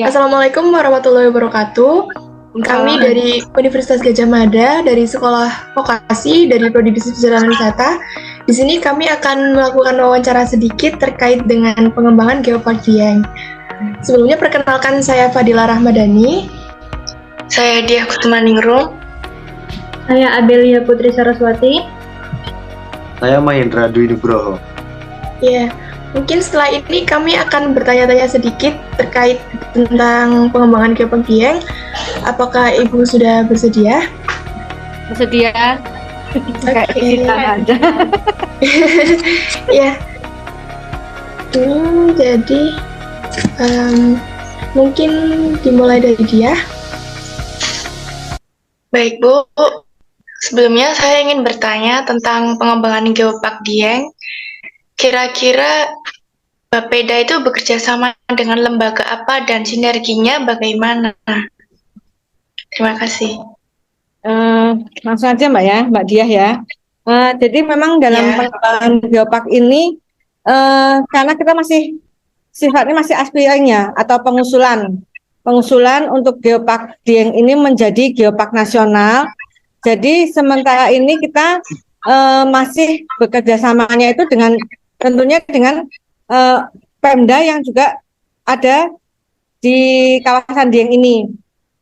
Assalamualaikum warahmatullahi wabarakatuh. Kami dari Universitas Gadjah Mada, dari Sekolah Vokasi, dari Prodi Bisnis Perjalanan Wisata. Di sini kami akan melakukan wawancara sedikit terkait dengan pengembangan Geopark Dieng. Sebelumnya perkenalkan, saya Fadila Rahmadani. Saya Diah Kutumaningrum. Saya Adelia Putri Saraswati. Saya Mahendra Dwi Nugroho. Ya, mungkin setelah ini kami akan bertanya-tanya sedikit terkait tentang pengembangan Geopark Dieng. Apakah Ibu sudah bersedia? Bersedia. Oke. Ya. Jadi mungkin dimulai dari dia. Baik Bu, sebelumnya saya ingin bertanya tentang pengembangan Geopark Dieng. Kira-kira Bapeda itu bekerja sama dengan lembaga apa dan sinerginya bagaimana? Terima kasih. Langsung aja Mbak Diah ya. Jadi memang dalam pengembangan Geopark ini karena kita sifatnya masih aspiring ya, atau pengusulan untuk Geopark Dieng ini menjadi Geopark nasional. Jadi sementara ini kita masih bekerja samanya itu tentunya dengan Pemda yang juga ada di kawasan Dieng ini.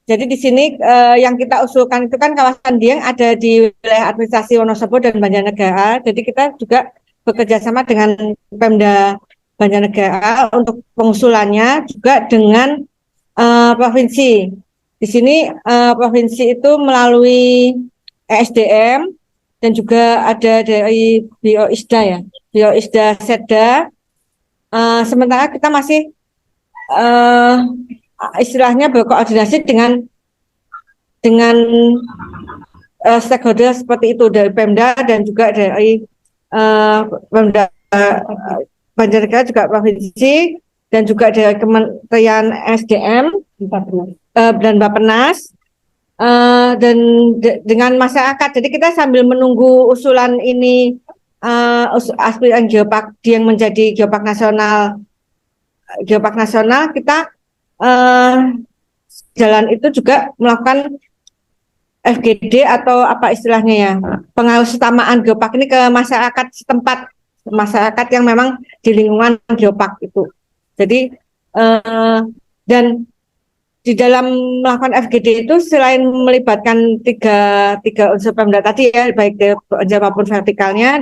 Jadi di sini yang kita usulkan itu kan kawasan Dieng ada di wilayah administrasi Wonosobo dan Banjarnegara. Jadi kita juga bekerja sama dengan Pemda Banjarnegara untuk pengusulannya, juga dengan provinsi. Di sini provinsi itu melalui ESDM dan juga ada dari Bioisda ya, Bioisda Setda. Sementara kita masih istilahnya berkoordinasi dengan stakeholder seperti itu dari Pemda dan juga dari Pemda Banjarnegara, juga provinsi, dan juga dari Kementerian SDM dan Bappenas dan dengan masyarakat. Jadi kita sambil menunggu usulan ini aspiran Geopark Dieng menjadi Geopark nasional, kita jalan itu juga melakukan FGD atau apa istilahnya ya, pengarustamaan Geopark ini ke masyarakat setempat, masyarakat yang memang di lingkungan Geopark itu. Jadi dan di dalam melakukan FGD itu selain melibatkan tiga unsur Pemda tadi ya, baik horizontal maupun vertikalnya,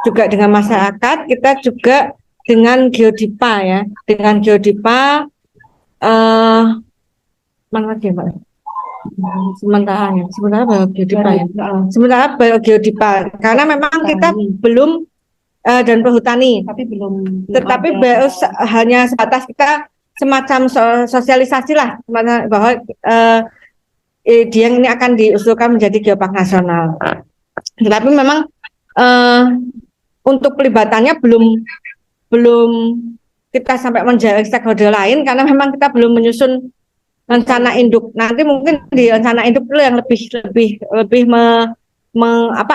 juga dengan masyarakat, kita juga dengan Geodipa ya, dengan Geodipa mana lagi Mbak? Sementara Geodipa ya. Sementara Geodipa karena memang kita belum dan perhutani, tetapi baru hanya sebatas kita semacam sosialisasi lah bahwa Dieng ini akan diusulkan menjadi Geopark nasional. Tetapi memang untuk pelibatannya belum kita sampai menjaring stakeholder lain, karena memang kita belum menyusun rencana induk. Nanti mungkin di rencana induk itu yang lebih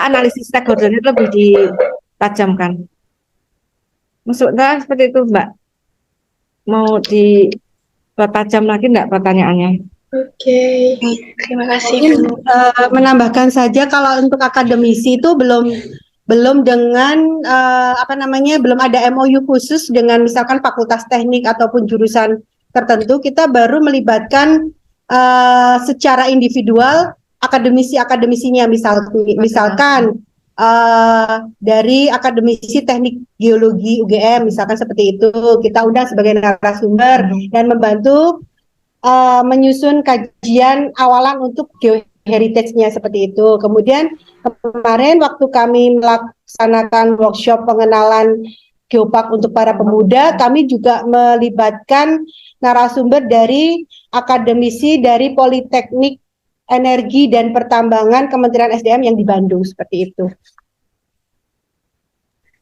analisis stakeholder itu lebih ditajamkan. Maksudnya seperti itu Mbak. Mau dipertajam lagi enggak pertanyaannya? Oke. Terima kasih. Menambahkan saja, kalau untuk akademisi itu belum dengan belum ada MOU khusus dengan misalkan fakultas teknik ataupun jurusan tertentu. Kita baru melibatkan secara individual akademisinya, misalkan dari akademisi teknik geologi UGM misalkan seperti itu, kita undang sebagai narasumber dan membantu menyusun kajian awalan untuk geoheritage-nya seperti itu. Kemudian kemarin waktu kami melaksanakan workshop pengenalan Geopark untuk para pemuda, kami juga melibatkan narasumber dari akademisi dari Politeknik Energi dan Pertambangan Kementerian SDM yang di Bandung, seperti itu.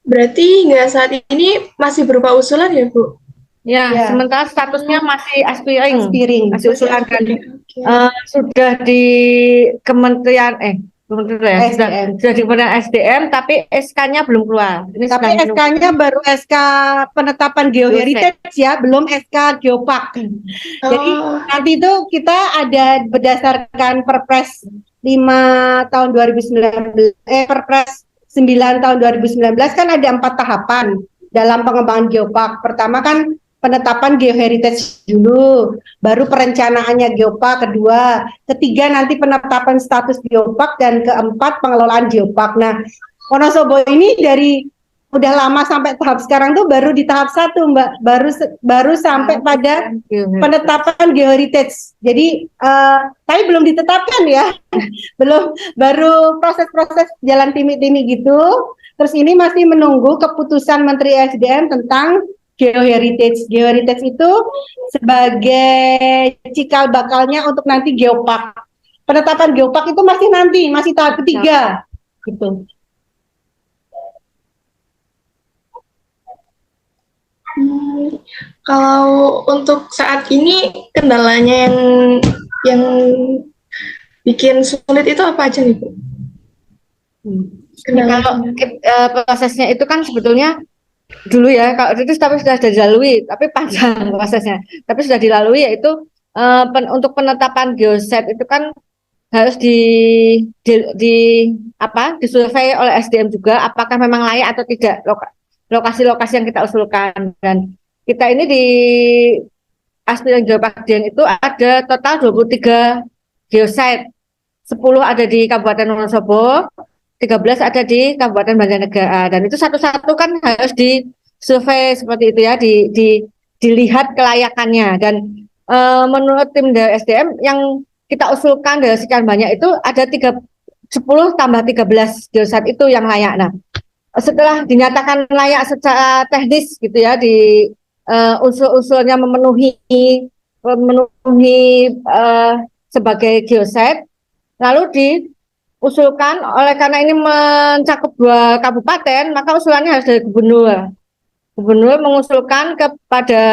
Berarti hingga saat ini masih berupa usulan ya Bu? Ya. Sementara statusnya masih aspiring, masih usulan kan. Okay. Sudah di Kementerian Belum tentu ya. SDM. Sudah di Kementerian SDM, tapi SK-nya belum keluar. Ini Tapi sedang menunggu. SK-nya baru SK penetapan geoheritage ya, belum SK geopark. Jadi Oh, nanti itu kita ada berdasarkan Perpres 5 tahun 2019, Perpres 9 tahun 2019 kan ada 4 tahapan dalam pengembangan geopark. Pertama kan penetapan geoheritage dulu, baru perencanaannya geopark kedua, ketiga nanti penetapan status geopark, dan keempat pengelolaan geopark. Nah, Wonosobo ini dari udah lama sampai tahap sekarang tuh baru di tahap 1, Mbak, baru sampai pada penetapan geoheritage. Jadi tapi belum ditetapkan ya, belum, baru proses-proses jalan timik-timik gitu. Terus ini masih menunggu keputusan Menteri SDM tentang geoheritage. Geoheritage itu sebagai cikal bakalnya untuk nanti geopark. Penetapan geopark itu masih nanti, masih tahap ketiga, gitu. kalau untuk saat ini kendalanya yang bikin sulit itu apa aja nih, Bu? Kalau prosesnya itu kan sebetulnya dulu ya, kalau itu tapi sudah dilalui, tapi panjang prosesnya. Tapi sudah dilalui, yaitu untuk penetapan geoset itu kan harus disurvei oleh SDM juga, apakah memang layak atau tidak lokasi-lokasi yang kita usulkan. Dan kita ini di Aspiran Geopark Dieng itu ada total 23 geosite, 10 ada di Kabupaten Wonosobo, 13 ada di Kabupaten Banjarnegara, dan itu satu-satu kan harus disurvei seperti itu ya, dilihat kelayakannya. Dan menurut tim dari SDM yang kita usulkan dari sekian banyak itu ada 10 tambah 13 geosite itu yang layak. Nah, setelah dinyatakan layak secara teknis gitu ya, di unsur-unsurnya memenuhi sebagai geosite, lalu diusulkan oleh, karena ini mencakup 2 kabupaten, maka usulannya harus dari gubernur. Gubernur mengusulkan kepada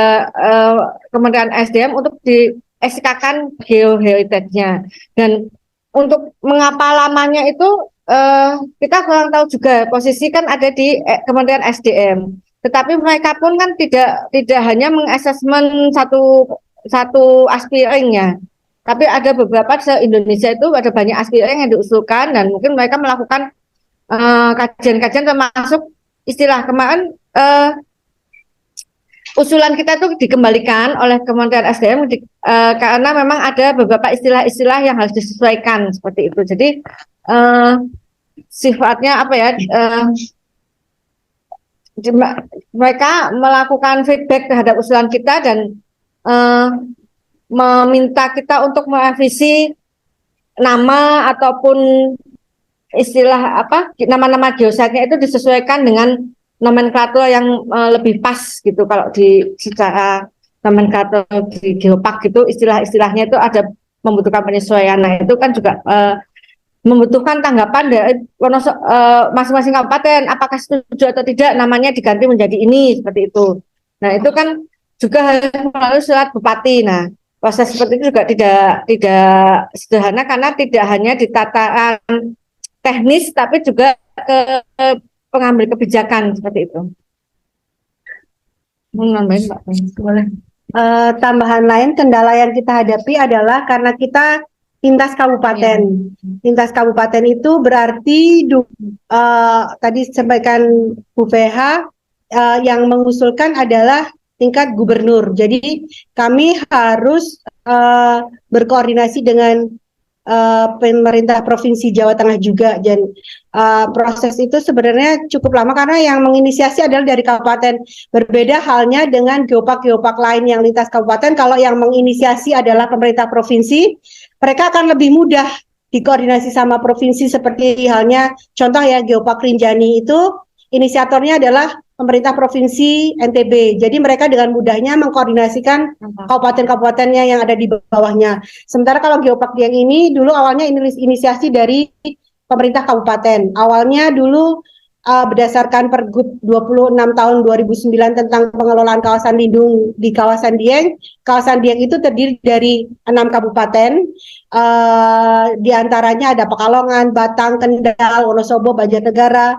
Kementerian SDM untuk di SK-kan geoheritage-nya. Dan untuk mengapa lamanya itu kita kurang tahu juga. Posisi kan ada di Kementerian SDM. Tetapi mereka pun kan tidak hanya mengasesmen satu aspiring, tapi ada beberapa se-Indonesia itu ada banyak aspiring yang diusulkan, dan mungkin mereka melakukan kajian-kajian, termasuk istilah kemarin usulan kita itu dikembalikan oleh Kementerian SDM karena memang ada beberapa istilah-istilah yang harus disesuaikan seperti itu. Jadi sifatnya apa ya? Mereka melakukan feedback terhadap usulan kita dan meminta kita untuk merevisi nama ataupun istilah nama-nama geosite-nya itu disesuaikan dengan nomenklatur yang lebih pas gitu. Kalau secara nomenklatur di geopark gitu, istilah-istilahnya itu ada membutuhkan penyesuaian. Nah, itu kan juga membutuhkan tanggapan dari masing-masing kabupaten, apakah setuju atau tidak namanya diganti menjadi ini, seperti itu. Nah, itu kan juga harus melalui surat bupati. Nah, proses seperti itu juga tidak sederhana, karena tidak hanya di tataran teknis tapi juga ke pengambil kebijakan seperti itu. Nambahin, Mbak, boleh. Tambahan lain, kendala yang kita hadapi adalah karena kita lintas kabupaten. Lintas kabupaten itu berarti tadi disampaikan Bu PH, yang mengusulkan adalah tingkat gubernur. Jadi kami harus berkoordinasi dengan pemerintah Provinsi Jawa Tengah juga, dan proses itu sebenarnya cukup lama karena yang menginisiasi adalah dari kabupaten. Berbeda halnya dengan geopark lain yang lintas kabupaten. Kalau yang menginisiasi adalah pemerintah provinsi, mereka akan lebih mudah dikoordinasi sama provinsi, seperti halnya contoh ya, Geopark Rinjani itu inisiatornya adalah pemerintah provinsi NTB. Jadi mereka dengan mudahnya mengkoordinasikan kabupaten-kabupatennya yang ada di bawahnya. Sementara kalau Geopark Dieng ini dulu awalnya inisiasi dari pemerintah kabupaten. Awalnya dulu berdasarkan Pergub 26 tahun 2009 tentang pengelolaan kawasan lindung di kawasan Dieng. Kawasan Dieng itu terdiri dari 6 kabupaten, di antaranya ada Pekalongan, Batang, Kendal, Wonosobo, Banjarnegara,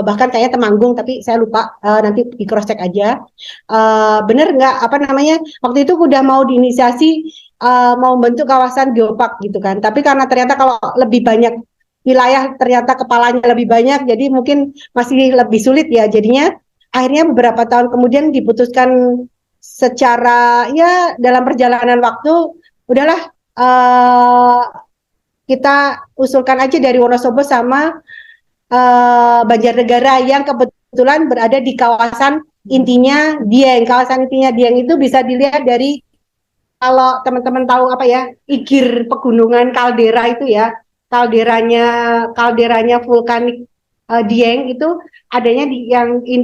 bahkan kayaknya Temanggung, tapi saya lupa, nanti di cross check aja. Bener nggak apa namanya, waktu itu udah mau diinisiasi mau bentuk kawasan geopark gitu kan, tapi karena ternyata kalau lebih banyak wilayah ternyata kepalanya lebih banyak, jadi mungkin masih lebih sulit ya. Jadinya akhirnya beberapa tahun kemudian diputuskan secara ya dalam perjalanan waktu, udahlah kita usulkan aja dari Wonosobo sama Banjarnegara yang kebetulan berada di kawasan intinya Dieng. Kawasan intinya Dieng itu bisa dilihat dari, kalau teman-teman tahu apa ya, igir pegunungan kaldera itu ya, kalderanya vulkanik Dieng itu adanya di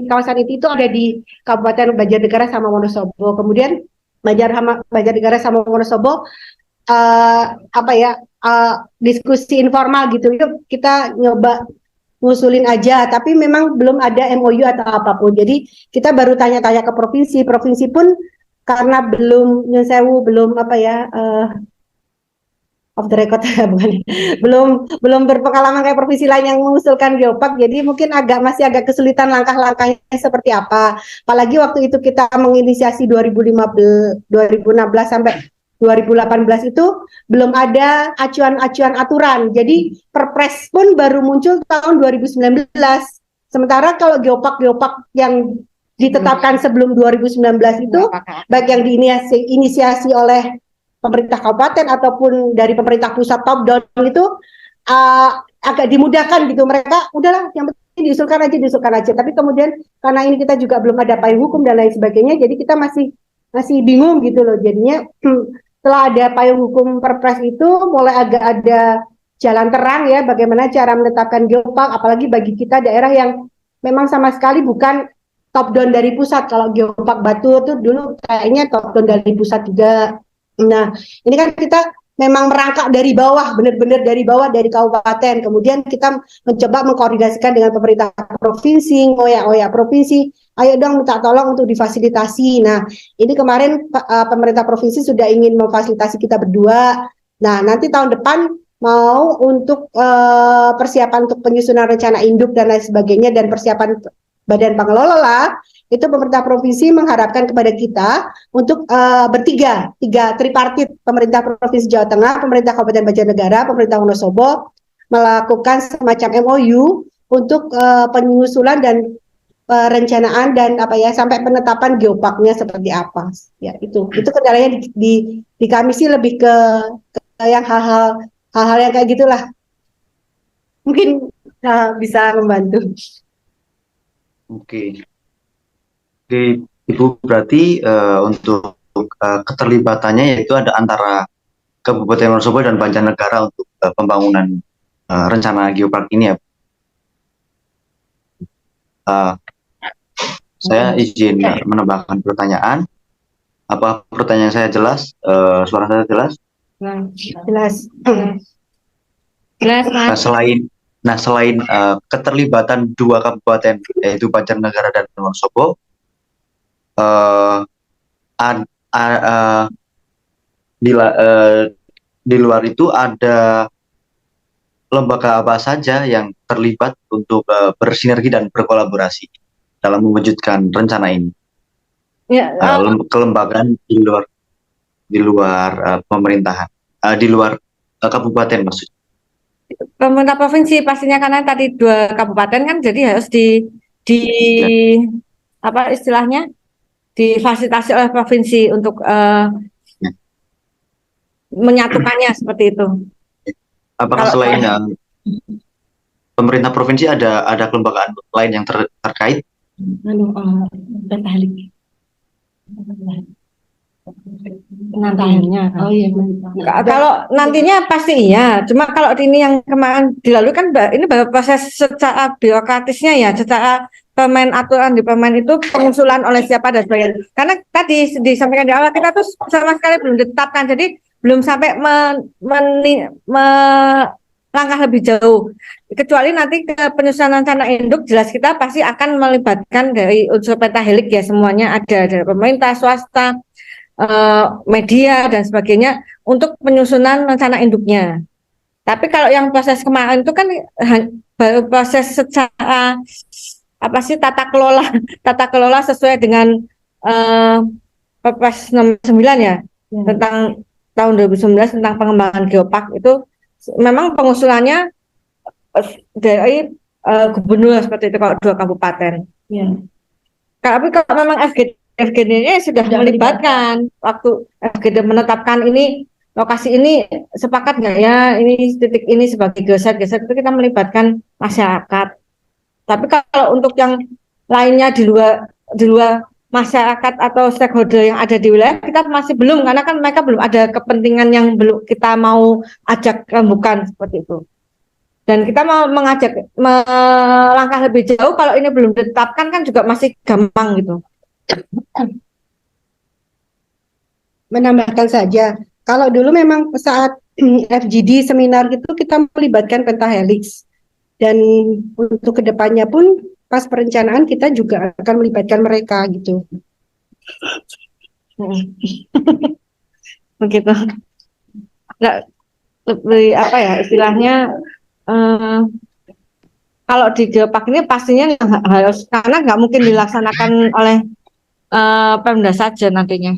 kawasan itu ada di Kabupaten Banjarnegara sama Wonosobo. Kemudian Banjarnegara sama Wonosobo apa ya, diskusi informal gitu, yuk kita nyoba ngusulin aja, tapi memang belum ada MOU atau apapun. Jadi kita baru tanya-tanya ke provinsi pun karena belum nyesewu, belum apa ya, off the record bukan, belum berpengalaman kayak provinsi lain yang mengusulkan geopark, jadi mungkin masih agak kesulitan langkah-langkahnya seperti apa. Apalagi waktu itu kita menginisiasi 2016 sampai 2018 itu belum ada acuan-acuan aturan. Jadi Perpres pun baru muncul tahun 2019. Sementara kalau geopark yang ditetapkan sebelum 2019 itu, baik yang diinisiasi oleh pemerintah kabupaten ataupun dari pemerintah pusat top down itu agak dimudahkan gitu. Mereka udahlah yang penting diusulkan aja. Tapi kemudian karena ini kita juga belum ada payung hukum dan lain sebagainya, jadi kita masih bingung gitu loh. Jadinya setelah ada payung hukum Perpres itu mulai agak ada jalan terang ya bagaimana cara menetapkan geopark, apalagi bagi kita daerah yang memang sama sekali bukan top down dari pusat. Kalau geopark Batu itu dulu kayaknya top down dari pusat juga. Nah, ini kan kita memang merangkak dari bawah, benar-benar dari bawah, dari kabupaten. Kemudian kita mencoba mengkoordinasikan dengan pemerintah provinsi, ngoyak provinsi, ayo dong minta tolong untuk difasilitasi. Nah, ini kemarin pemerintah provinsi sudah ingin memfasilitasi kita berdua. Nah, nanti tahun depan mau untuk persiapan untuk penyusunan rencana induk dan lain sebagainya, dan persiapan badan pengelola, itu pemerintah provinsi mengharapkan kepada kita untuk tiga tripartit, pemerintah provinsi Jawa Tengah, pemerintah Kabupaten Banjarnegara, pemerintah Wonosobo, melakukan semacam MOU untuk penyusulan dan perencanaan dan apa ya sampai penetapan geoparknya seperti apa. Ya itu kendalanya di kami sih lebih ke yang hal-hal yang kayak gitulah. Mungkin bisa membantu. Oke. Oke, Ibu, berarti untuk keterlibatannya yaitu ada antara Kabupaten Wonosobo dan Banjarnegara untuk pembangunan rencana geopark ini ya. Saya izin menambahkan pertanyaan. Apa pertanyaan saya jelas? Suara saya jelas? Jelas. Selain keterlibatan dua kabupaten yaitu Banjarnegara dan Wonosobo, di luar itu ada lembaga apa saja yang terlibat untuk bersinergi dan berkolaborasi dalam mewujudkan rencana ini? Ya, kelembagaan di luar pemerintahan, di luar kabupaten maksudnya. pemerintah provinsi pastinya, karena tadi 2 kabupaten kan, jadi harus apa istilahnya, difasilitasi oleh provinsi untuk menyatukannya seperti itu. Apakah selain pemerintah provinsi ada kelembagaan lain yang terkait? Nantinya. Oh iya. Kalau nantinya pasti iya. Cuma kalau ini yang kemarin dilalui kan ini baru proses secara birokratisnya ya, secara permen, aturan di permen itu pengusulan oleh siapa dan sebagainya. Karena tadi disampaikan di awal kita tuh sama sekali belum ditetapkan, jadi belum sampai langkah lebih jauh. Kecuali nanti ke penyusunan rencana induk, jelas kita pasti akan melibatkan dari unsur pentahelik ya, semuanya ada dari pemerintah, swasta, media dan sebagainya untuk penyusunan rencana induknya. Tapi kalau yang proses kemarin itu kan baru proses secara apa sih tata kelola sesuai dengan eh, Perpres nomor 9 ya, tentang tahun 2019 tentang pengembangan geopark itu memang pengusulannya dari gubernur seperti itu kalau 2 kabupaten. Ya. Tapi kalau memang FGD-nya sudah melibatkan waktu FGD menetapkan ini lokasi ini sepakat nggak ya ini titik ini sebagai geoset itu kita melibatkan masyarakat. Tapi kalau untuk yang lainnya di luar masyarakat atau stakeholder yang ada di wilayah kita masih belum, karena kan mereka belum ada kepentingan yang belum kita mau ajak rembukan seperti itu. Dan kita mau mengajak melangkah lebih jauh kalau ini belum ditetapkan kan juga masih gampang gitu. Menambahkan saja, kalau dulu memang saat FGD seminar gitu kita melibatkan pentahelix, dan untuk kedepannya pun pas perencanaan kita juga akan melibatkan mereka gitu. Begitu. Nggak lebih apa ya istilahnya, kalau di geopark ini pastinya harus, karena nggak mungkin dilaksanakan oleh Pemda saja nantinya.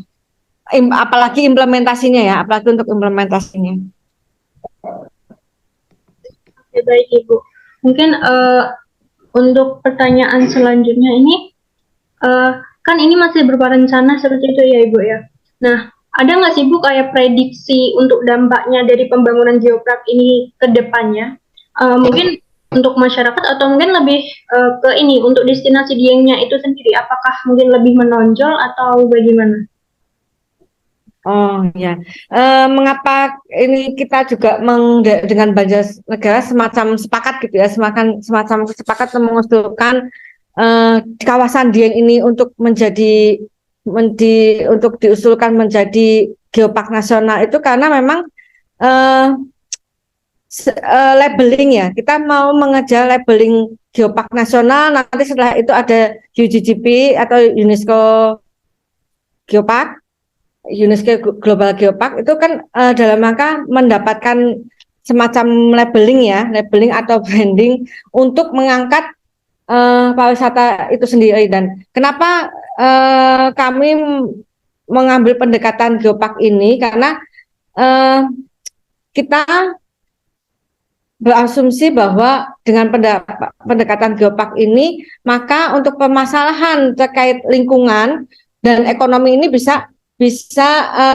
Apalagi implementasinya ya, apalagi untuk implementasinya. Oke, baik Ibu. Mungkin untuk pertanyaan selanjutnya ini, kan ini masih berupa rencana seperti itu ya Ibu ya. Nah, ada nggak sih Bu kayak prediksi untuk dampaknya dari pembangunan geopark ini ke depannya? Mungkin untuk masyarakat atau mungkin lebih ke ini untuk destinasi Diengnya itu sendiri, apakah mungkin lebih menonjol atau bagaimana? Oh ya, mengapa ini kita juga dengan Banjarnegara semacam sepakat gitu ya, semacam sepakat mengusulkan kawasan Dieng ini untuk untuk diusulkan menjadi geopark nasional itu karena memang labeling ya, kita mau mengejar labeling geopark nasional, nanti setelah itu ada UGGP atau UNESCO Global Geopark itu kan dalam rangka mendapatkan semacam labeling atau branding untuk mengangkat pariwisata itu sendiri. Dan kenapa kami mengambil pendekatan geopark ini karena kita berasumsi bahwa dengan pendekatan geopark ini maka untuk permasalahan terkait lingkungan dan ekonomi ini bisa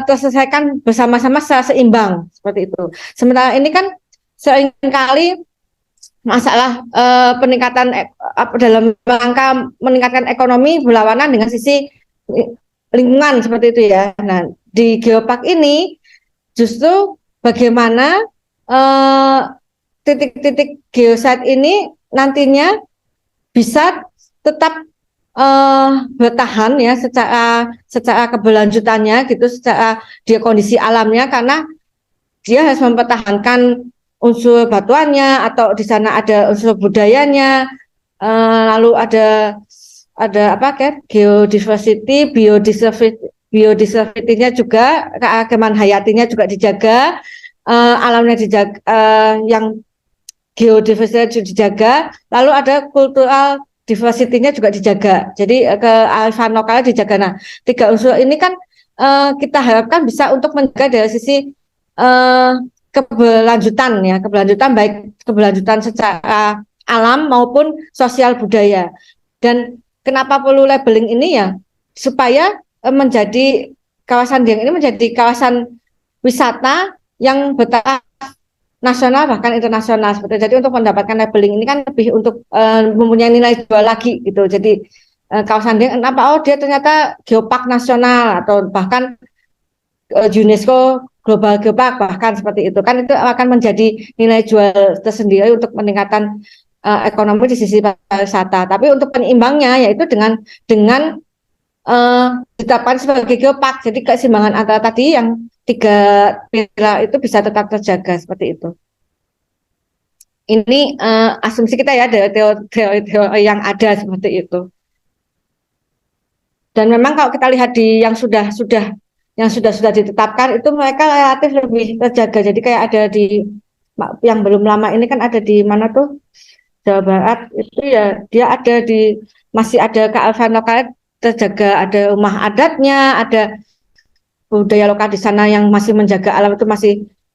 terselesaikan bersama-sama secara seimbang seperti itu. Sementara ini kan seringkali masalah peningkatan dalam rangka meningkatkan ekonomi berlawanan dengan sisi lingkungan seperti itu ya. Nah, di geopark ini justru bagaimana titik-titik geosite ini nantinya bisa tetap bertahan ya secara keberlanjutannya gitu, secara dia kondisi alamnya, karena dia harus mempertahankan unsur batuannya atau di sana ada unsur budayanya, lalu ada apa kan biodiversity-nya juga, keanekaragaman hayatinya juga dijaga, alamnya dijaga, yang geodiversity dijaga, lalu ada kultural diversity-nya juga dijaga. Jadi kearifan lokalnya dijaga. Nah, 3 unsur ini kan kita harapkan bisa untuk menjaga dari sisi keberlanjutan baik keberlanjutan secara alam maupun sosial budaya. Dan kenapa perlu labeling ini ya? Supaya menjadi kawasan Dieng ini menjadi kawasan wisata yang bertaraf nasional bahkan internasional seperti itu. Jadi untuk mendapatkan labeling ini kan lebih untuk mempunyai nilai jual lagi gitu. Jadi kawasan Dieng kenapa dia ternyata geopark nasional atau bahkan UNESCO Global Geopark bahkan seperti itu kan, itu akan menjadi nilai jual tersendiri untuk peningkatan ekonomi di sisi pariwisata. Tapi untuk penyeimbangnya yaitu dengan ditetapkan sebagai geopark. Jadi keseimbangan antara tadi yang 3 pilar itu bisa tetap terjaga seperti itu. ini asumsi kita ya, dari teori-teori yang ada seperti itu. Dan memang kalau kita lihat di yang sudah ditetapkan itu mereka relatif lebih terjaga. Jadi kayak ada di yang belum lama ini kan ada di mana tuh, Jawa Barat itu ya, dia ada di, masih ada kearifan lokal terjaga, ada rumah adatnya, ada budaya lokal di sana yang masih menjaga alam, itu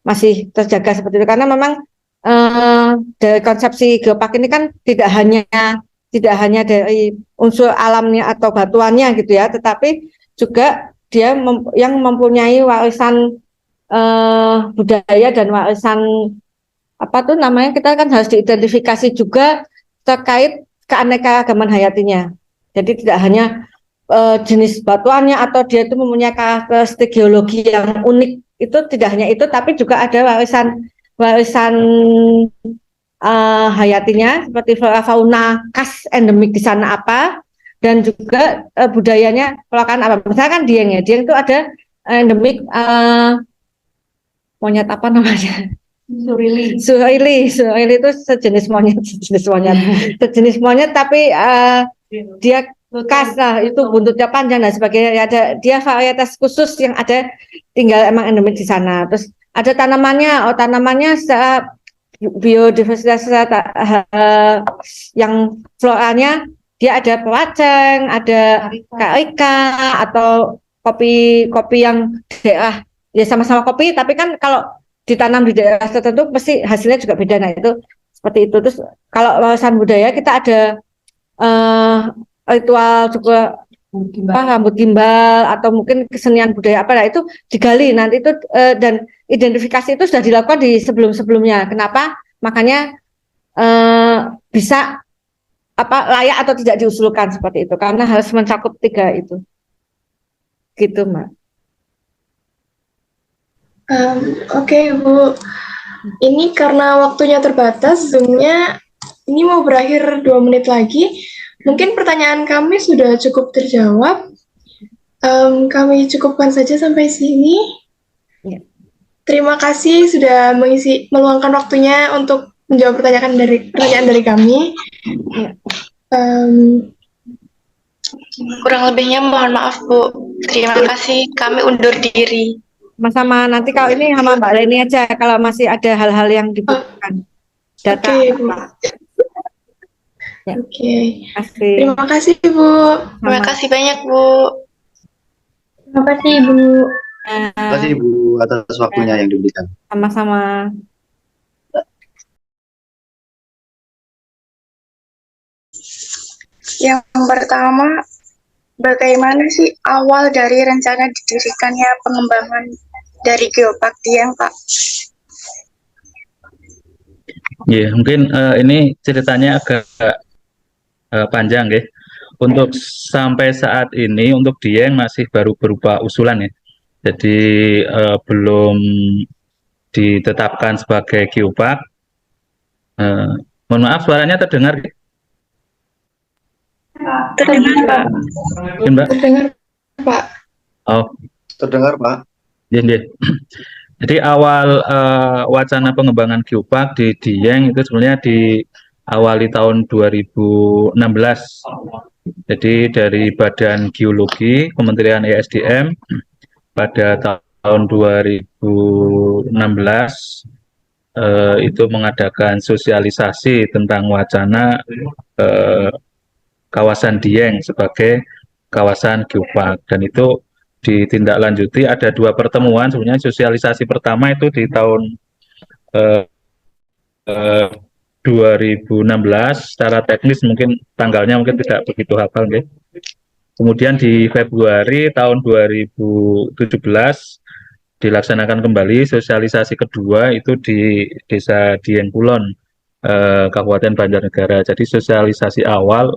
masih terjaga seperti itu. Karena memang dari konsepsi geopark ini kan tidak hanya dari unsur alamnya atau batuannya gitu ya, tetapi juga dia yang mempunyai warisan budaya dan warisan apa tuh namanya, kita kan harus diidentifikasi juga terkait keanekaragaman hayatinya. Jadi tidak hanya jenis batuannya atau dia itu mempunyai karakteristik geologi yang unik, itu tidak hanya itu, tapi juga ada warisan hayatinya seperti flora fauna khas endemik di sana apa, dan juga budayanya pelokan apa. Misalkan Dieng ya, Dieng itu ada endemik monyet apa namanya? Surili itu sejenis monyet tapi dia khas, itu buntutnya panjang dan sebagainya. Dia varietas khusus yang ada tinggal emang endemik di sana. Terus ada tanamannya secara biodiversitas yang floranya dia ada pelaceng, ada karika atau kopi yang daerah ya sama-sama kopi, tapi kan kalau ditanam di daerah tertentu pasti hasilnya juga beda. Nah itu seperti itu. Terus kalau warisan budaya kita ada ritual juga rambut gimbal atau mungkin kesenian budaya apa, nah itu digali nanti itu, dan identifikasi itu sudah dilakukan di sebelum-sebelumnya. Kenapa? Makanya bisa layak atau tidak diusulkan seperti itu, karena harus mencakup 3 itu. Gitu, Mbak. Oke, Bu. Ini karena waktunya terbatas, Zoom-nya ini mau berakhir 2 menit lagi. Mungkin pertanyaan kami sudah cukup terjawab. Kami cukupkan saja sampai sini. Ya. Terima kasih sudah meluangkan waktunya untuk menjawab pertanyaan dari kami. Ya. Kurang lebihnya mohon maaf, Bu. Terima kasih. Kami undur diri. Sama-sama, nanti kalau ini sama Mbak Leni aja kalau masih ada hal-hal yang dibutuhkan. Data. Oke, Bu. Ya. Oke. Terima kasih, Bu. Terima kasih banyak, Bu. Terima kasih, Ibu. Terima kasih Ibu atas waktunya yang diberikan. Sama-sama. Yang pertama, bagaimana sih awal dari rencana didirikannya pengembangan dari Geopark Dieng, Pak? Ya, mungkin ini ceritanya agak panjang ya. Untuk sampai saat ini untuk Dieng masih baru berupa usulan ya. Jadi belum ditetapkan sebagai geopark. Mohon maaf suaranya terdengar. Terdengar, Pak. Mbak? Terdengar, Pak. Oh, Terdengar, Pak. ya. Jadi awal wacana pengembangan geopark di Dieng itu sebenarnya diawali tahun 2016. Jadi dari Badan Geologi Kementerian ESDM pada tahun 2016 itu mengadakan sosialisasi tentang wacana kawasan Dieng sebagai kawasan geopark, dan itu ditindaklanjuti ada 2 pertemuan. Sebenarnya sosialisasi pertama itu di tahun 2016, secara teknis mungkin tanggalnya mungkin tidak begitu hafal nggih. Kemudian di Februari tahun 2017 dilaksanakan kembali sosialisasi kedua itu di Desa Dieng Kulon, Kabupaten Banjarnegara. Jadi sosialisasi awal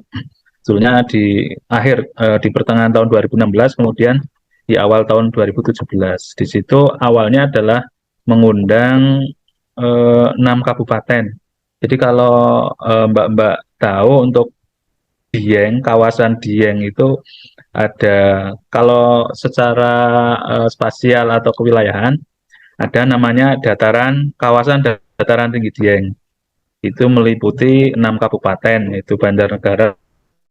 sebetulnya di akhir di pertengahan tahun 2016, kemudian di awal tahun 2017. Di situ awalnya adalah mengundang 6 kabupaten. Jadi kalau Mbak-mbak tahu, untuk Dieng, kawasan Dieng itu ada, kalau secara spasial atau kewilayahan, ada namanya kawasan dataran tinggi Dieng. itu meliputi 6 kabupaten, yaitu Banjarnegara,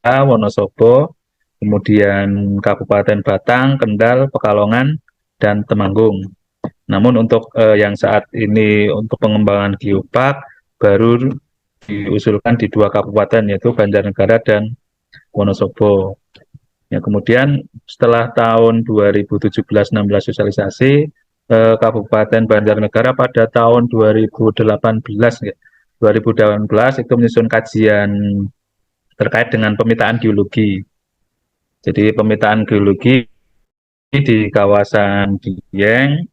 Wonosobo, kemudian Kabupaten Batang, Kendal, Pekalongan, dan Temanggung. Namun untuk yang saat ini untuk pengembangan geopark baru diusulkan di 2 kabupaten, yaitu Banjarnegara dan Wonosobo. Ya, kemudian setelah tahun 2017-16 sosialisasi, Kabupaten Banjarnegara pada tahun 2018, ya, 2018 itu menyusun kajian terkait dengan pemetaan geologi. Jadi pemetaan geologi di kawasan Dieng,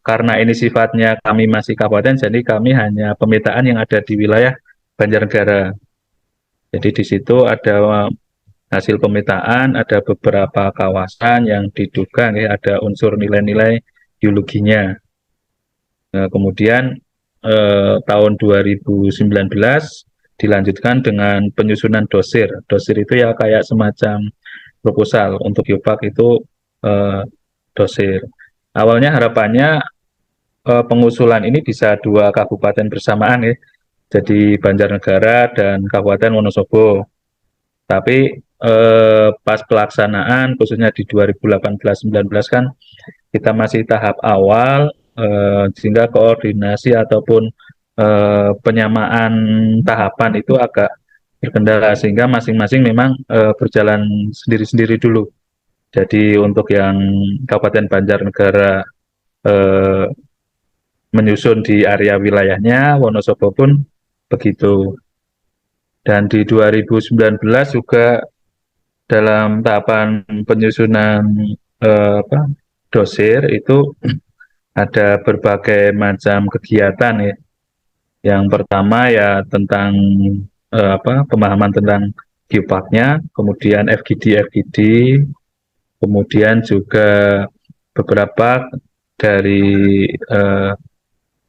karena ini sifatnya kami masih kabupaten, jadi kami hanya pemetaan yang ada di wilayah Banjarnegara. Jadi di situ ada hasil pemetaan, ada beberapa kawasan yang diduga ya, ada unsur nilai-nilai geologinya. Nah, kemudian tahun 2019 dilanjutkan dengan penyusunan dosir. Dosir itu ya kayak semacam proposal untuk geopark itu dosir. Awalnya harapannya pengusulan ini bisa 2 kabupaten bersamaan ya, jadi Banjarnegara dan Kabupaten Wonosobo. Tapi pas pelaksanaan khususnya di 2018-19 kan kita masih tahap awal, sehingga koordinasi ataupun penyamaan tahapan itu agak berkendala, sehingga masing-masing memang berjalan sendiri-sendiri dulu. Jadi untuk yang Kabupaten Banjarnegara menyusun di area wilayahnya, Wonosobo pun begitu. Dan di 2019 juga dalam tahapan penyusunan dosir itu ada berbagai macam kegiatan ya. Yang pertama ya tentang pemahaman tentang geoparknya, kemudian FGD, kemudian juga beberapa dari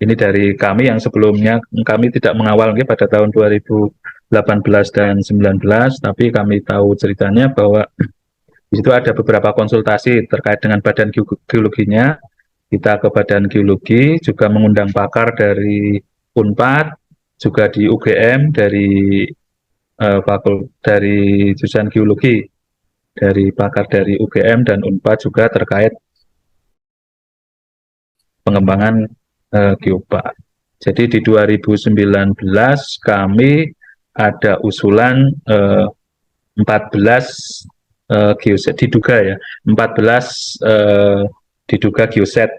ini dari kami yang sebelumnya kami tidak mengawal pada tahun 2018 dan 19, tapi kami tahu ceritanya bahwa di situ ada beberapa konsultasi terkait dengan badan geologinya. Kita ke badan geologi, juga mengundang pakar dari Unpad, juga di UGM dari dari jurusan geologi, dari pakar dari UGM dan Unpad juga terkait pengembangan geopark. Jadi di 2019 kami ada usulan 14 geoset diduga ya, 14 diduga geoset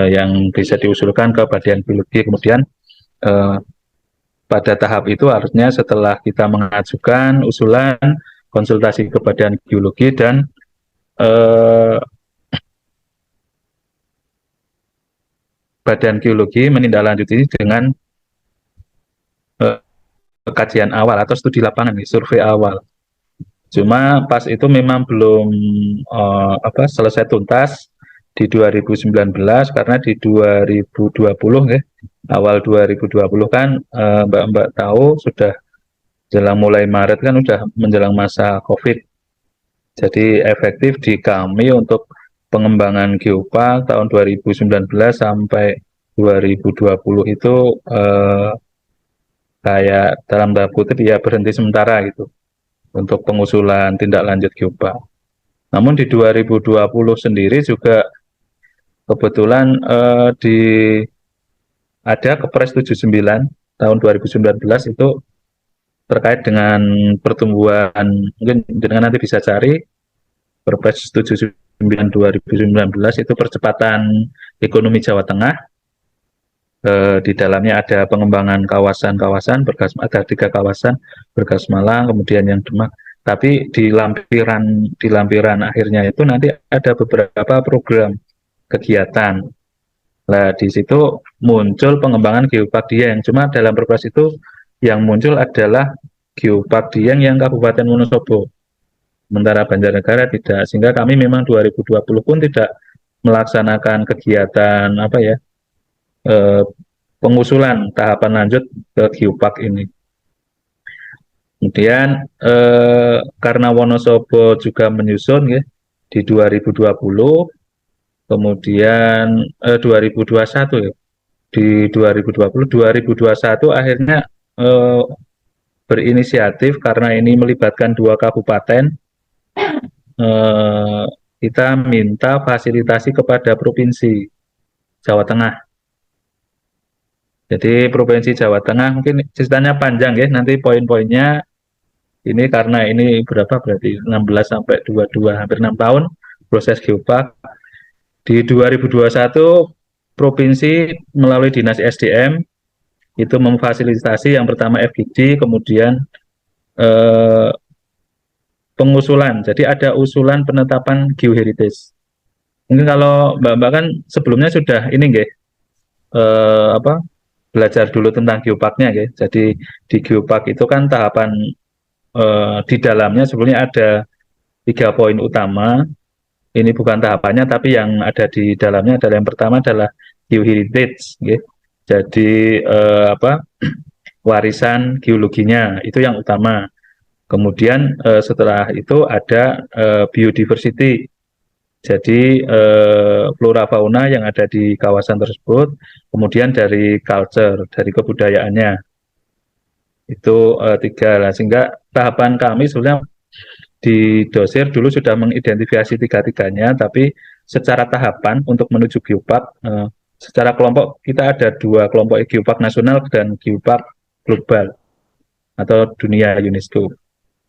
yang bisa diusulkan ke badan geologi. Kemudian pada tahap itu harusnya setelah kita mengajukan usulan, konsultasi ke badan geologi dan badan geologi menindaklanjuti dengan kajian awal atau studi lapangan, survei awal. Cuma pas itu memang belum selesai tuntas di 2019, karena di 2020 ya, awal 2020 kan Mbak tahu sudah jelang mulai Maret kan udah menjelang masa COVID. Jadi efektif di kami untuk pengembangan geopark tahun 2019 sampai 2020 itu kayak dalam tanda kutip ya berhenti sementara gitu untuk pengusulan tindak lanjut geopark. Namun di 2020 sendiri juga kebetulan ada Kepres 79 tahun 2019 itu terkait dengan pertumbuhan, mungkin dengan nanti bisa cari Perpres 79 2019 itu percepatan ekonomi Jawa Tengah. Di dalamnya ada pengembangan kawasan-kawasan bergas, ada 3 kawasan, Bergas Malang, kemudian yang Demak. Tapi di lampiran akhirnya itu nanti ada beberapa program kegiatan. Nah, di situ muncul pengembangan geopark Dieng. Cuma dalam Perpres itu yang muncul adalah geopark Dieng yang Kabupaten Wonosobo. Sementara Banjarnegara tidak, sehingga kami memang 2020 pun tidak melaksanakan kegiatan pengusulan tahapan lanjut ke geopark ini. Kemudian karena Wonosobo juga menyusun ya di 2020, kemudian 2021 ya, di 2020, 2021 akhirnya berinisiatif karena ini melibatkan 2 kabupaten. Kita minta fasilitasi kepada Provinsi Jawa Tengah. Jadi Provinsi Jawa Tengah mungkin ceritanya panjang ya, nanti poin-poinnya ini karena ini berapa berarti 16 sampai 22 hampir 6 tahun proses geopark. Di 2021 Provinsi melalui Dinas SDM itu memfasilitasi yang pertama FGD, kemudian pengusulan. Jadi ada usulan penetapan geoheritage. Mungkin kalau Mbak-Mbak kan sebelumnya sudah ini nggih, belajar dulu tentang geoparknya nggih. Jadi di geopark itu kan tahapan di dalamnya sebetulnya ada 3 poin utama. Ini bukan tahapannya, tapi yang ada di dalamnya adalah yang pertama adalah geoheritage, nggih. Jadi warisan geologinya itu yang utama. Kemudian setelah itu ada biodiversity. Jadi flora fauna yang ada di kawasan tersebut, kemudian dari culture, dari kebudayaannya. Itu 3 lah. Sehingga tahapan kami sebenarnya di Dosir dulu sudah mengidentifikasi 3-tiganya, tapi secara tahapan untuk menuju geopark, secara kelompok kita ada 2 kelompok geopark nasional dan geopark global atau dunia UNESCO.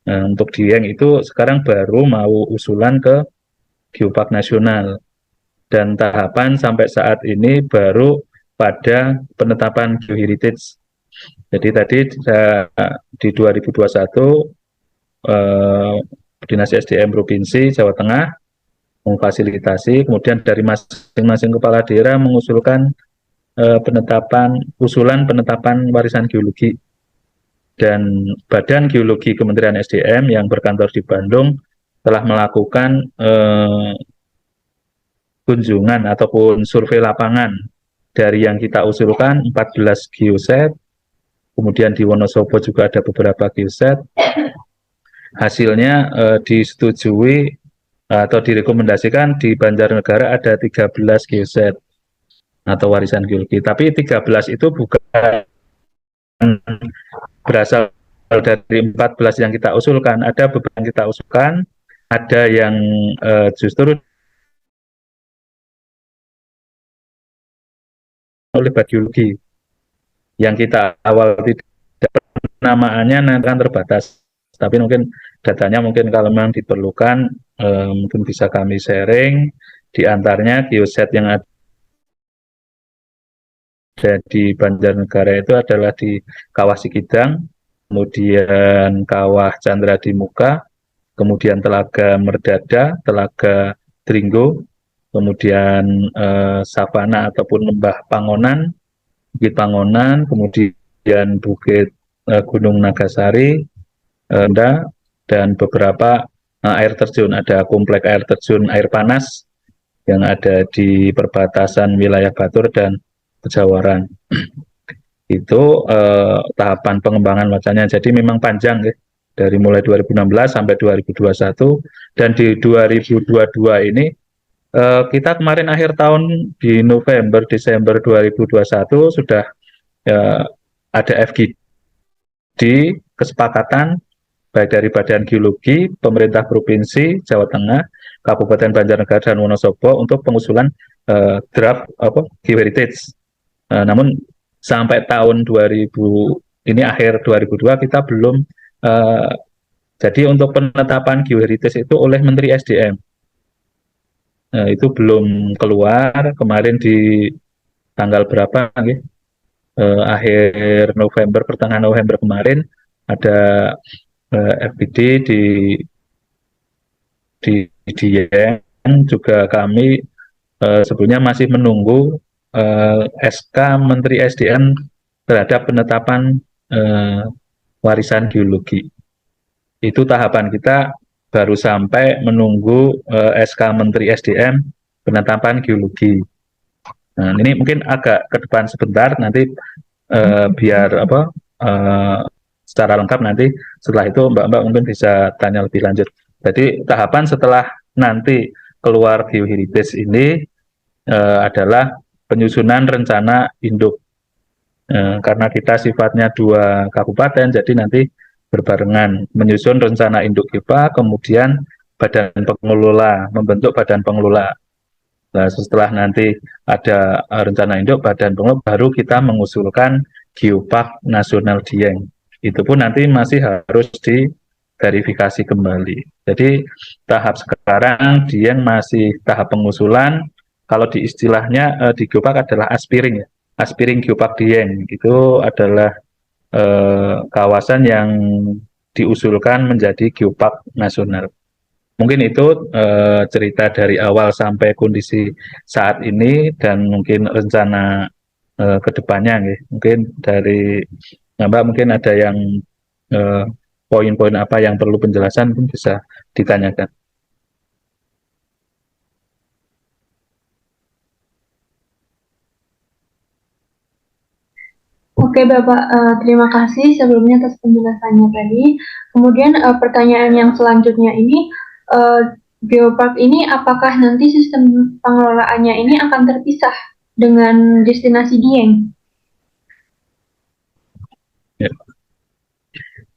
Untuk Dieng itu sekarang baru mau usulan ke geopark nasional, dan tahapan sampai saat ini baru pada penetapan geoheritage. Jadi tadi di 2021 Dinas SDM Provinsi Jawa Tengah memfasilitasi, kemudian dari masing-masing kepala daerah mengusulkan usulan penetapan warisan geologi, dan Badan Geologi Kementerian SDM yang berkantor di Bandung telah melakukan kunjungan ataupun survei lapangan dari yang kita usulkan 14 geoset, kemudian di Wonosobo juga ada beberapa geoset. Hasilnya disetujui atau direkomendasikan di Banjarnegara ada 13 geoset atau warisan geologi. Tapi 13 itu bukan berasal dari 14 yang kita usulkan. Ada beberapa yang kita usulkan, ada yang justru oleh geologi yang kita awal tidak penamaannya nanti kan terbatas. Tapi mungkin datanya mungkin kalau memang diperlukan mungkin bisa kami sharing. Di antaranya geoset yang ada di Banjarnegara itu adalah di Kawah Sikidang, kemudian Kawah Chandra di Muka, kemudian Telaga Merdada, Telaga Dringgo, kemudian Savana ataupun Lembah Pangonan, Bukit Pangonan, kemudian Bukit Gunung Nagasari, dan beberapa air terjun. Ada komplek air terjun air panas yang ada di perbatasan wilayah Batur dan Pejawaran. Itu tahapan pengembangan wacananya. Jadi memang panjang ya, dari mulai 2016 sampai 2021, dan di 2022 ini kita kemarin akhir tahun di November Desember 2021 sudah ada FGD kesepakatan baik dari Badan Geologi, pemerintah Provinsi Jawa Tengah, Kabupaten Banjarnegara dan Wonosobo untuk pengusulan draft geoheritage. Namun sampai tahun 2000 ini akhir 2002 kita belum jadi untuk penetapan geoheritage itu oleh Menteri SDM itu belum keluar. Kemarin di tanggal berapa akhir November, pertengahan November kemarin ada FGD di Dieng. Juga kami sebetulnya masih menunggu SK Menteri SDM terhadap penetapan warisan geologi. Itu tahapan kita baru sampai menunggu SK Menteri SDM penetapan geologi. Nah, ini mungkin agak ke depan sebentar, nanti biar secara lengkap nanti setelah itu Mbak mungkin bisa tanya lebih lanjut. Jadi tahapan setelah nanti keluar geoheritage ini adalah penyusunan rencana induk. Karena kita sifatnya 2 kabupaten, jadi nanti berbarengan menyusun rencana induk geopark, kemudian badan pengelola, membentuk badan pengelola. Nah, setelah nanti ada rencana induk, badan pengelola, baru kita mengusulkan Geopark Nasional Dieng. Itu pun nanti masih harus diverifikasi kembali. Jadi tahap sekarang Dieng masih tahap pengusulan. Kalau di istilahnya di Geopark adalah aspiring ya. Aspiring Geopark Dieng itu adalah kawasan yang diusulkan menjadi Geopark Nasional. Mungkin itu cerita dari awal sampai kondisi saat ini dan mungkin rencana ke depannya. Mungkin dari Mbak mungkin ada yang poin-poin apa yang perlu penjelasan pun bisa ditanyakan. Oke Bapak, terima kasih sebelumnya atas penjelasannya tadi. Kemudian pertanyaan yang selanjutnya ini, Geopark ini apakah nanti sistem pengelolaannya ini akan terpisah dengan destinasi Dieng? Ya.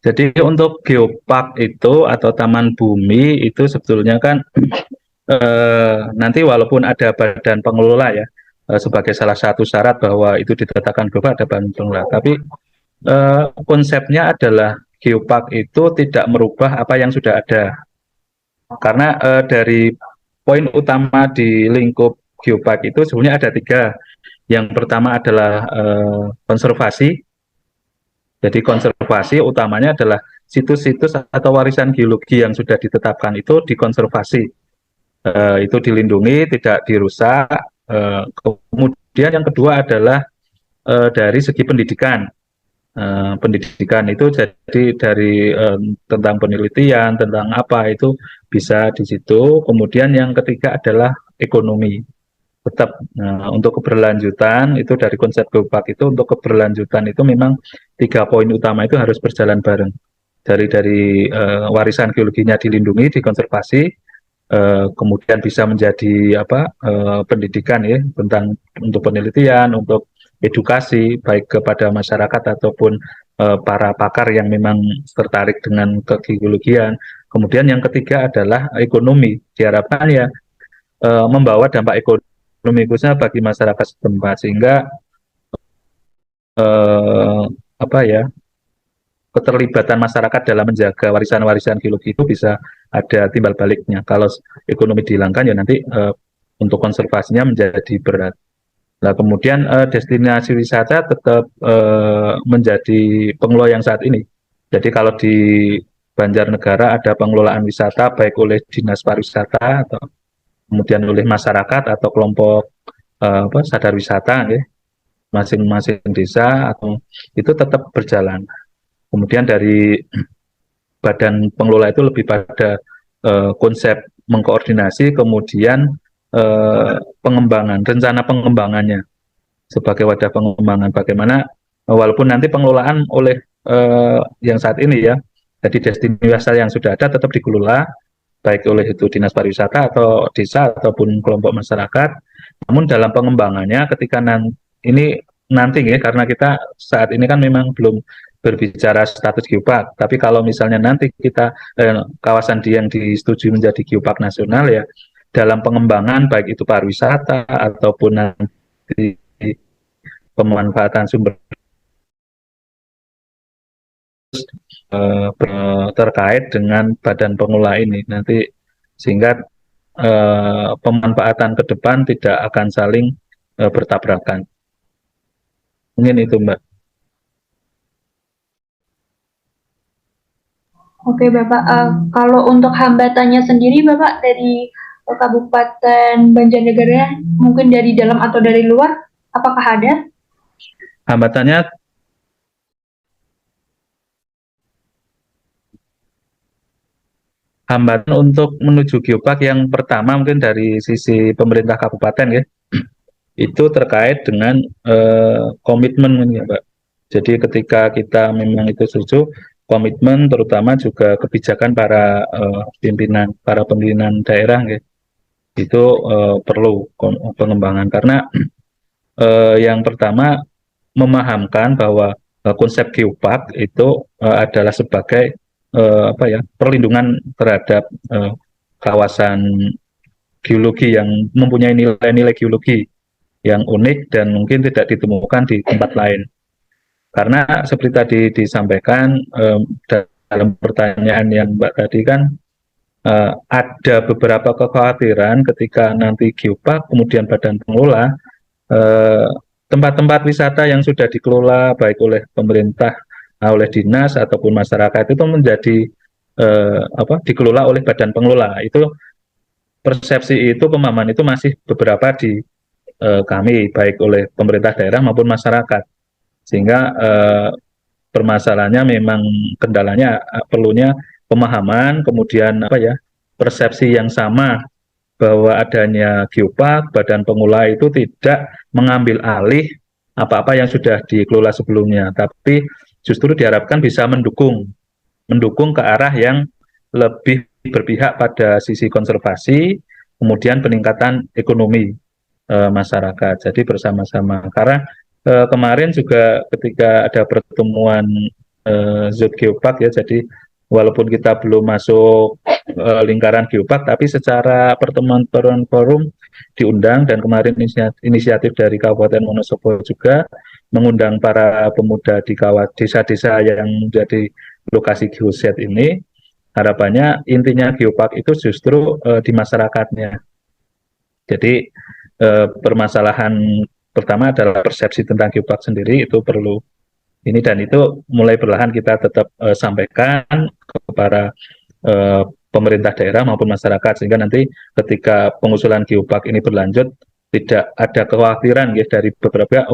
Jadi untuk Geopark itu atau Taman Bumi itu sebetulnya kan nanti walaupun ada badan pengelola ya, sebagai salah satu syarat bahwa itu ditetapkan geopark ada badan pengelola. Tapi konsepnya adalah geopark itu tidak merubah apa yang sudah ada. Karena dari poin utama di lingkup geopark itu sebenarnya ada 3. Yang pertama adalah konservasi. Jadi konservasi utamanya adalah situs-situs atau warisan geologi yang sudah ditetapkan itu dikonservasi. Itu dilindungi, tidak dirusak. Kemudian yang kedua adalah dari segi pendidikan. Pendidikan itu jadi dari tentang penelitian, tentang apa itu bisa di situ. Kemudian yang ketiga adalah ekonomi. Tetap untuk keberlanjutan itu dari konsep geopark itu untuk keberlanjutan itu memang 3 poin utama itu harus berjalan bareng. Dari warisan geologinya dilindungi, dikonservasi, kemudian bisa menjadi pendidikan ya tentang untuk penelitian, untuk edukasi baik kepada masyarakat ataupun para pakar yang memang tertarik dengan kegeologian. Kemudian yang ketiga adalah ekonomi. Diharapkan ya membawa dampak ekonomi khususnya bagi masyarakat setempat sehingga keterlibatan masyarakat dalam menjaga warisan-warisan geologi itu bisa ada timbal baliknya. Kalau ekonomi dihilangkan ya nanti untuk konservasinya menjadi berat. Nah kemudian destinasi wisata tetap menjadi pengelola yang saat ini. Jadi kalau di Banjarnegara ada pengelolaan wisata baik oleh dinas pariwisata atau kemudian oleh masyarakat atau kelompok sadar wisata, ya, masing-masing desa atau itu tetap berjalan. Kemudian dari badan pengelola itu lebih pada konsep mengkoordinasi, kemudian pengembangan, rencana pengembangannya sebagai wadah pengembangan. Bagaimana walaupun nanti pengelolaan oleh yang saat ini ya, jadi destinasi yang sudah ada tetap dikelola baik oleh itu dinas pariwisata atau desa ataupun kelompok masyarakat. Namun dalam pengembangannya ketika ini nanti ya, karena kita saat ini kan memang belum berbicara status geopark, tapi kalau misalnya nanti kita kawasan yang disetujui menjadi geopark nasional ya, dalam pengembangan baik itu pariwisata ataupun nanti pemanfaatan sumber terkait dengan badan pengelola ini nanti sehingga pemanfaatan ke depan tidak akan saling bertabrakan. Mungkin itu Mbak. Oke Bapak, kalau untuk hambatannya sendiri Bapak dari Kabupaten Banjarnegara, mungkin dari dalam atau dari luar, apakah ada? Hambatan untuk menuju geopark yang pertama mungkin dari sisi pemerintah kabupaten ya, itu terkait dengan komitmen ya Mbak. Jadi ketika kita memang itu setuju, komitmen terutama juga kebijakan para pimpinan daerah ya, itu perlu pengembangan karena yang pertama memahamkan bahwa konsep geopark itu adalah sebagai apa ya, perlindungan terhadap kawasan geologi yang mempunyai nilai-nilai geologi yang unik dan mungkin tidak ditemukan di tempat lain. Karena seperti tadi disampaikan dalam pertanyaan yang Mbak tadi kan, ada beberapa kekhawatiran ketika nanti geopark kemudian badan pengelola tempat-tempat wisata yang sudah dikelola baik oleh pemerintah, oleh dinas ataupun masyarakat itu menjadi dikelola oleh badan pengelola. Itu persepsi itu, pemahaman itu masih beberapa di kami, baik oleh pemerintah daerah maupun masyarakat. Sehingga permasalahannya memang kendalanya perlunya pemahaman, kemudian persepsi yang sama bahwa adanya geopark, badan pengelola itu tidak mengambil alih apa-apa yang sudah dikelola sebelumnya, tapi justru diharapkan bisa mendukung ke arah yang lebih berpihak pada sisi konservasi, kemudian peningkatan ekonomi masyarakat. Jadi bersama-sama. Karena kemarin juga ketika ada pertemuan Zut Geopark ya, jadi walaupun kita belum masuk lingkaran geopark, tapi secara pertemuan forum diundang, dan kemarin inisiatif dari Kabupaten Wonosobo juga mengundang para pemuda di desa-desa yang menjadi lokasi geoset ini. Harapannya intinya geopark itu justru di masyarakatnya. Jadi permasalahan pertama adalah persepsi tentang geopark sendiri, itu perlu ini, dan itu mulai perlahan kita tetap sampaikan kepada pemerintah daerah maupun masyarakat, sehingga nanti ketika pengusulan geopark ini berlanjut tidak ada kekhawatiran ya dari beberapa,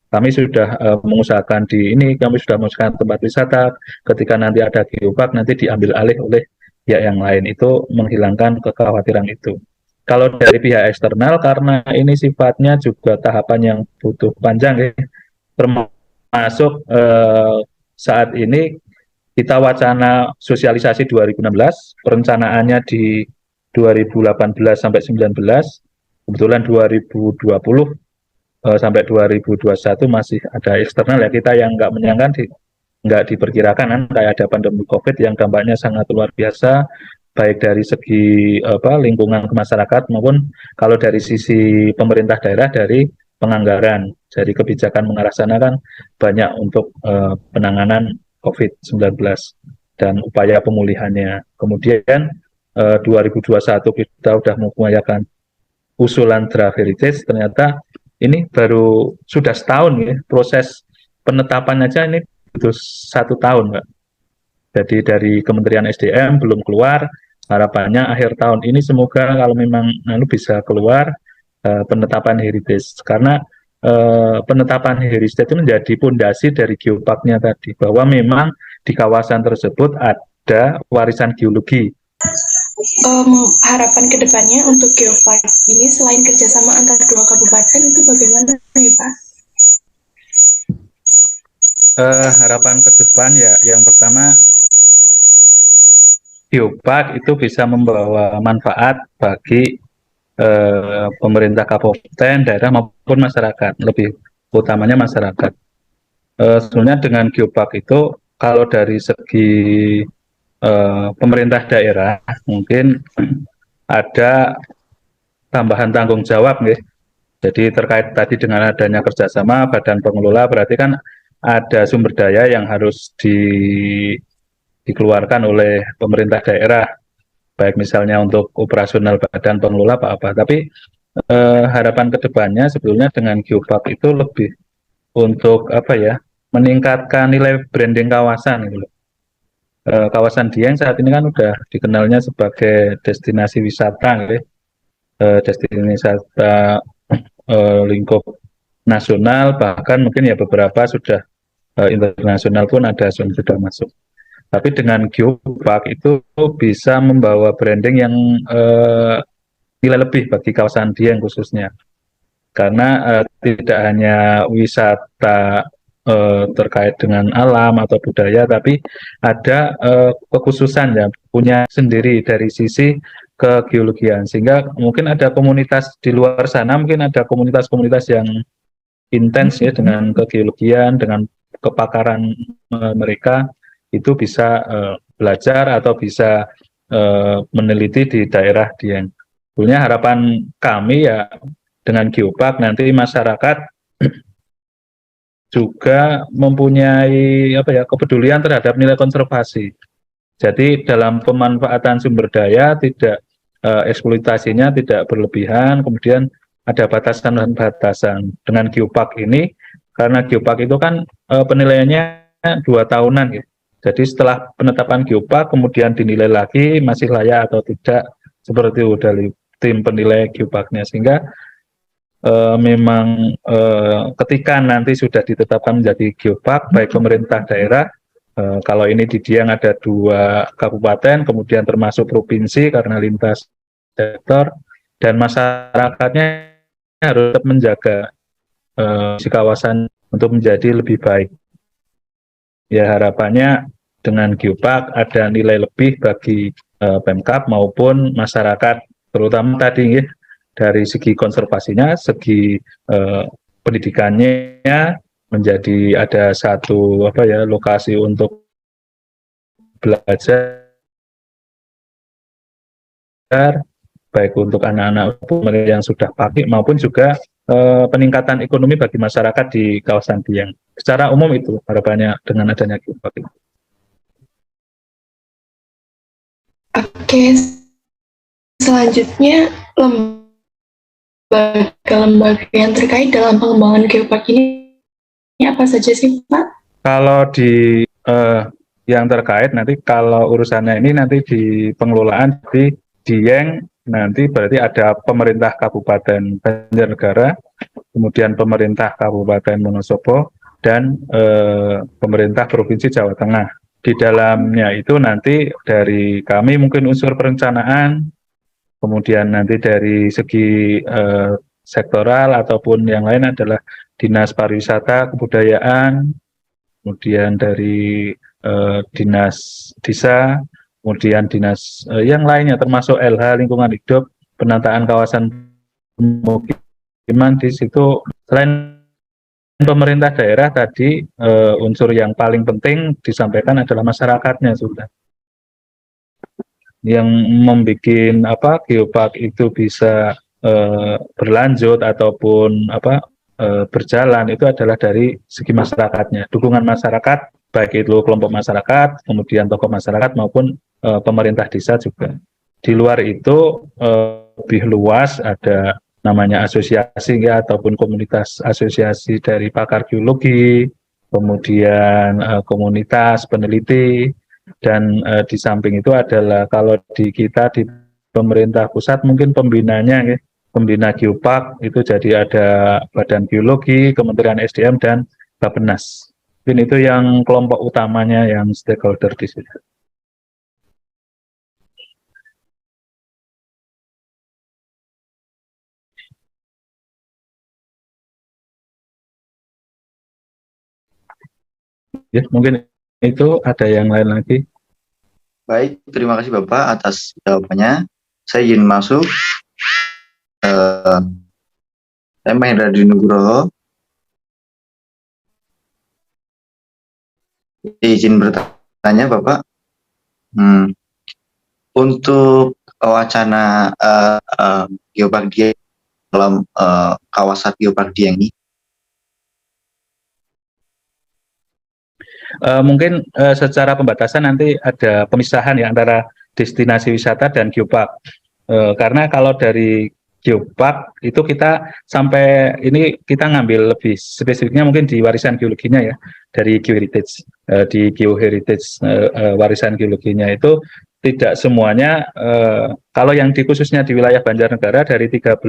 kami sudah mengusahakan di ini, kami sudah mengusahakan tempat wisata, ketika nanti ada geopark nanti diambil alih oleh pihak yang lain. Itu menghilangkan kekhawatiran itu. Kalau dari pihak eksternal, karena ini sifatnya juga tahapan yang butuh panjang ya, termasuk saat ini kita wacana sosialisasi 2016, perencanaannya di 2018 sampai 19, kebetulan 2020 sampai 2021 masih ada eksternal ya, kita yang nggak menyangka nggak diperkirakan kan, kayak ada pandemi COVID yang dampaknya sangat luar biasa, baik dari segi lingkungan ke masyarakat maupun kalau dari sisi pemerintah daerah, dari penganggaran, dari kebijakan mengarah sana kan banyak untuk penanganan COVID-19 dan upaya pemulihannya. Kemudian 2021 kita sudah mengupayakan usulan draft heritage, ternyata ini baru sudah setahun ya, proses penetapan aja ini butuh 1 tahun, Mbak. Jadi dari Kementerian SDM belum keluar, harapannya akhir tahun ini semoga kalau memang bisa keluar penetapan heritage, karena penetapan heritage itu menjadi pondasi dari geoparknya tadi, bahwa memang di kawasan tersebut ada warisan geologi. Harapan kedepannya untuk geopark ini selain kerjasama antar 2 kabupaten itu bagaimana ya Pak? Harapan ke depan ya, yang pertama geopark itu bisa membawa manfaat bagi pemerintah kabupaten, daerah maupun masyarakat, lebih utamanya masyarakat. Sebenarnya dengan geopark itu kalau dari segi pemerintah daerah mungkin ada tambahan tanggung jawab nih. Jadi terkait tadi dengan adanya kerjasama badan pengelola, berarti kan ada sumber daya yang harus dikeluarkan oleh pemerintah daerah, baik misalnya untuk operasional badan pengelola apa. Tapi harapan kedepannya sebetulnya dengan geopark itu lebih untuk meningkatkan nilai branding kawasan gitu. Kawasan Dieng saat ini kan udah dikenalnya sebagai destinasi wisata gitu. Destinasi wisata lingkup nasional, bahkan mungkin ya beberapa sudah internasional pun ada yang sudah masuk. Tapi dengan geopark itu bisa membawa branding yang nilai lebih bagi kawasan Dieng khususnya, karena tidak hanya wisata terkait dengan alam atau budaya, tapi ada kekhususan ya, punya sendiri dari sisi kegeologian, sehingga mungkin ada komunitas di luar sana, mungkin ada komunitas-komunitas yang intens ya dengan kegeologian, dengan kepakaran mereka, itu bisa belajar atau bisa meneliti di daerah Dieng. Sebenarnya harapan kami ya dengan Geopark nanti masyarakat juga mempunyai apa ya, kepedulian terhadap nilai konservasi. Jadi dalam pemanfaatan sumber daya tidak eksploitasinya tidak berlebihan, kemudian ada batasan dan batasan. Dengan Geopark ini, karena Geopark itu kan penilaiannya 2 tahunan gitu. Jadi setelah penetapan Geopark kemudian dinilai lagi masih layak atau tidak, seperti itu dari tim penilai Geoparknya, sehingga memang ketika nanti sudah ditetapkan menjadi Geopark, baik pemerintah daerah, kalau ini di Dieng ada 2 kabupaten, kemudian termasuk provinsi karena lintas sektor, dan masyarakatnya harus tetap menjaga si kawasan untuk menjadi lebih baik. Ya harapannya dengan Geopark ada nilai lebih bagi Pemkab maupun masyarakat, terutama tadi ya, dari segi konservasinya, segi pendidikannya, menjadi ada satu apa ya, lokasi untuk belajar baik untuk anak-anak yang sudah pakai maupun juga peningkatan ekonomi bagi masyarakat di kawasan Dieng. Secara umum itu harapannya dengan adanya Geopark. Oke, selanjutnya lembaga-lembaga yang terkait dalam pengembangan Geopark ini apa saja sih, Pak? Kalau di yang terkait nanti, kalau urusannya ini nanti di pengelolaan di Dieng, nanti berarti ada pemerintah Kabupaten Banjarnegara, kemudian pemerintah Kabupaten Wonosobo, dan pemerintah Provinsi Jawa Tengah. Di dalamnya itu nanti dari kami mungkin unsur perencanaan, kemudian nanti dari segi sektoral ataupun yang lain adalah Dinas Pariwisata Kebudayaan, kemudian dari Dinas Desa, kemudian dinas yang lainnya termasuk LH Lingkungan Hidup, penataan kawasan pemukiman. Di situ selain pemerintah daerah tadi, unsur yang paling penting disampaikan adalah masyarakatnya sudah. Yang membuat apa Geopark itu bisa berlanjut ataupun apa berjalan itu adalah dari segi masyarakatnya, dukungan masyarakat, baik itu kelompok masyarakat, kemudian tokoh masyarakat maupun pemerintah desa juga. Di luar itu lebih luas ada namanya asosiasi ya, ataupun komunitas asosiasi dari pakar geologi, kemudian komunitas peneliti, dan di samping itu adalah kalau di kita di pemerintah pusat mungkin pembinanya ya, pembina Geopark itu jadi ada Badan Geologi, Kementerian SDM, dan Bappenas. Mungkin itu yang kelompok utamanya yang stakeholder di situ. Ya, mungkin itu ada yang lain lagi. Baik, terima kasih Bapak atas jawabannya. Saya izin masuk. Saya Mahendra Dinugroho. Izin bertanya Bapak. Untuk wacana Geopark Dieng dalam kawasan Geopark Dieng ini, mungkin secara pembatasan nanti ada pemisahan ya antara destinasi wisata dan Geopark. Karena kalau dari Geopark itu kita sampai ini kita ngambil lebih spesifiknya mungkin di warisan geologinya ya, dari geoheritage. Di geoheritage warisan geologinya itu tidak semuanya, kalau yang khususnya di wilayah Banjarnegara dari 13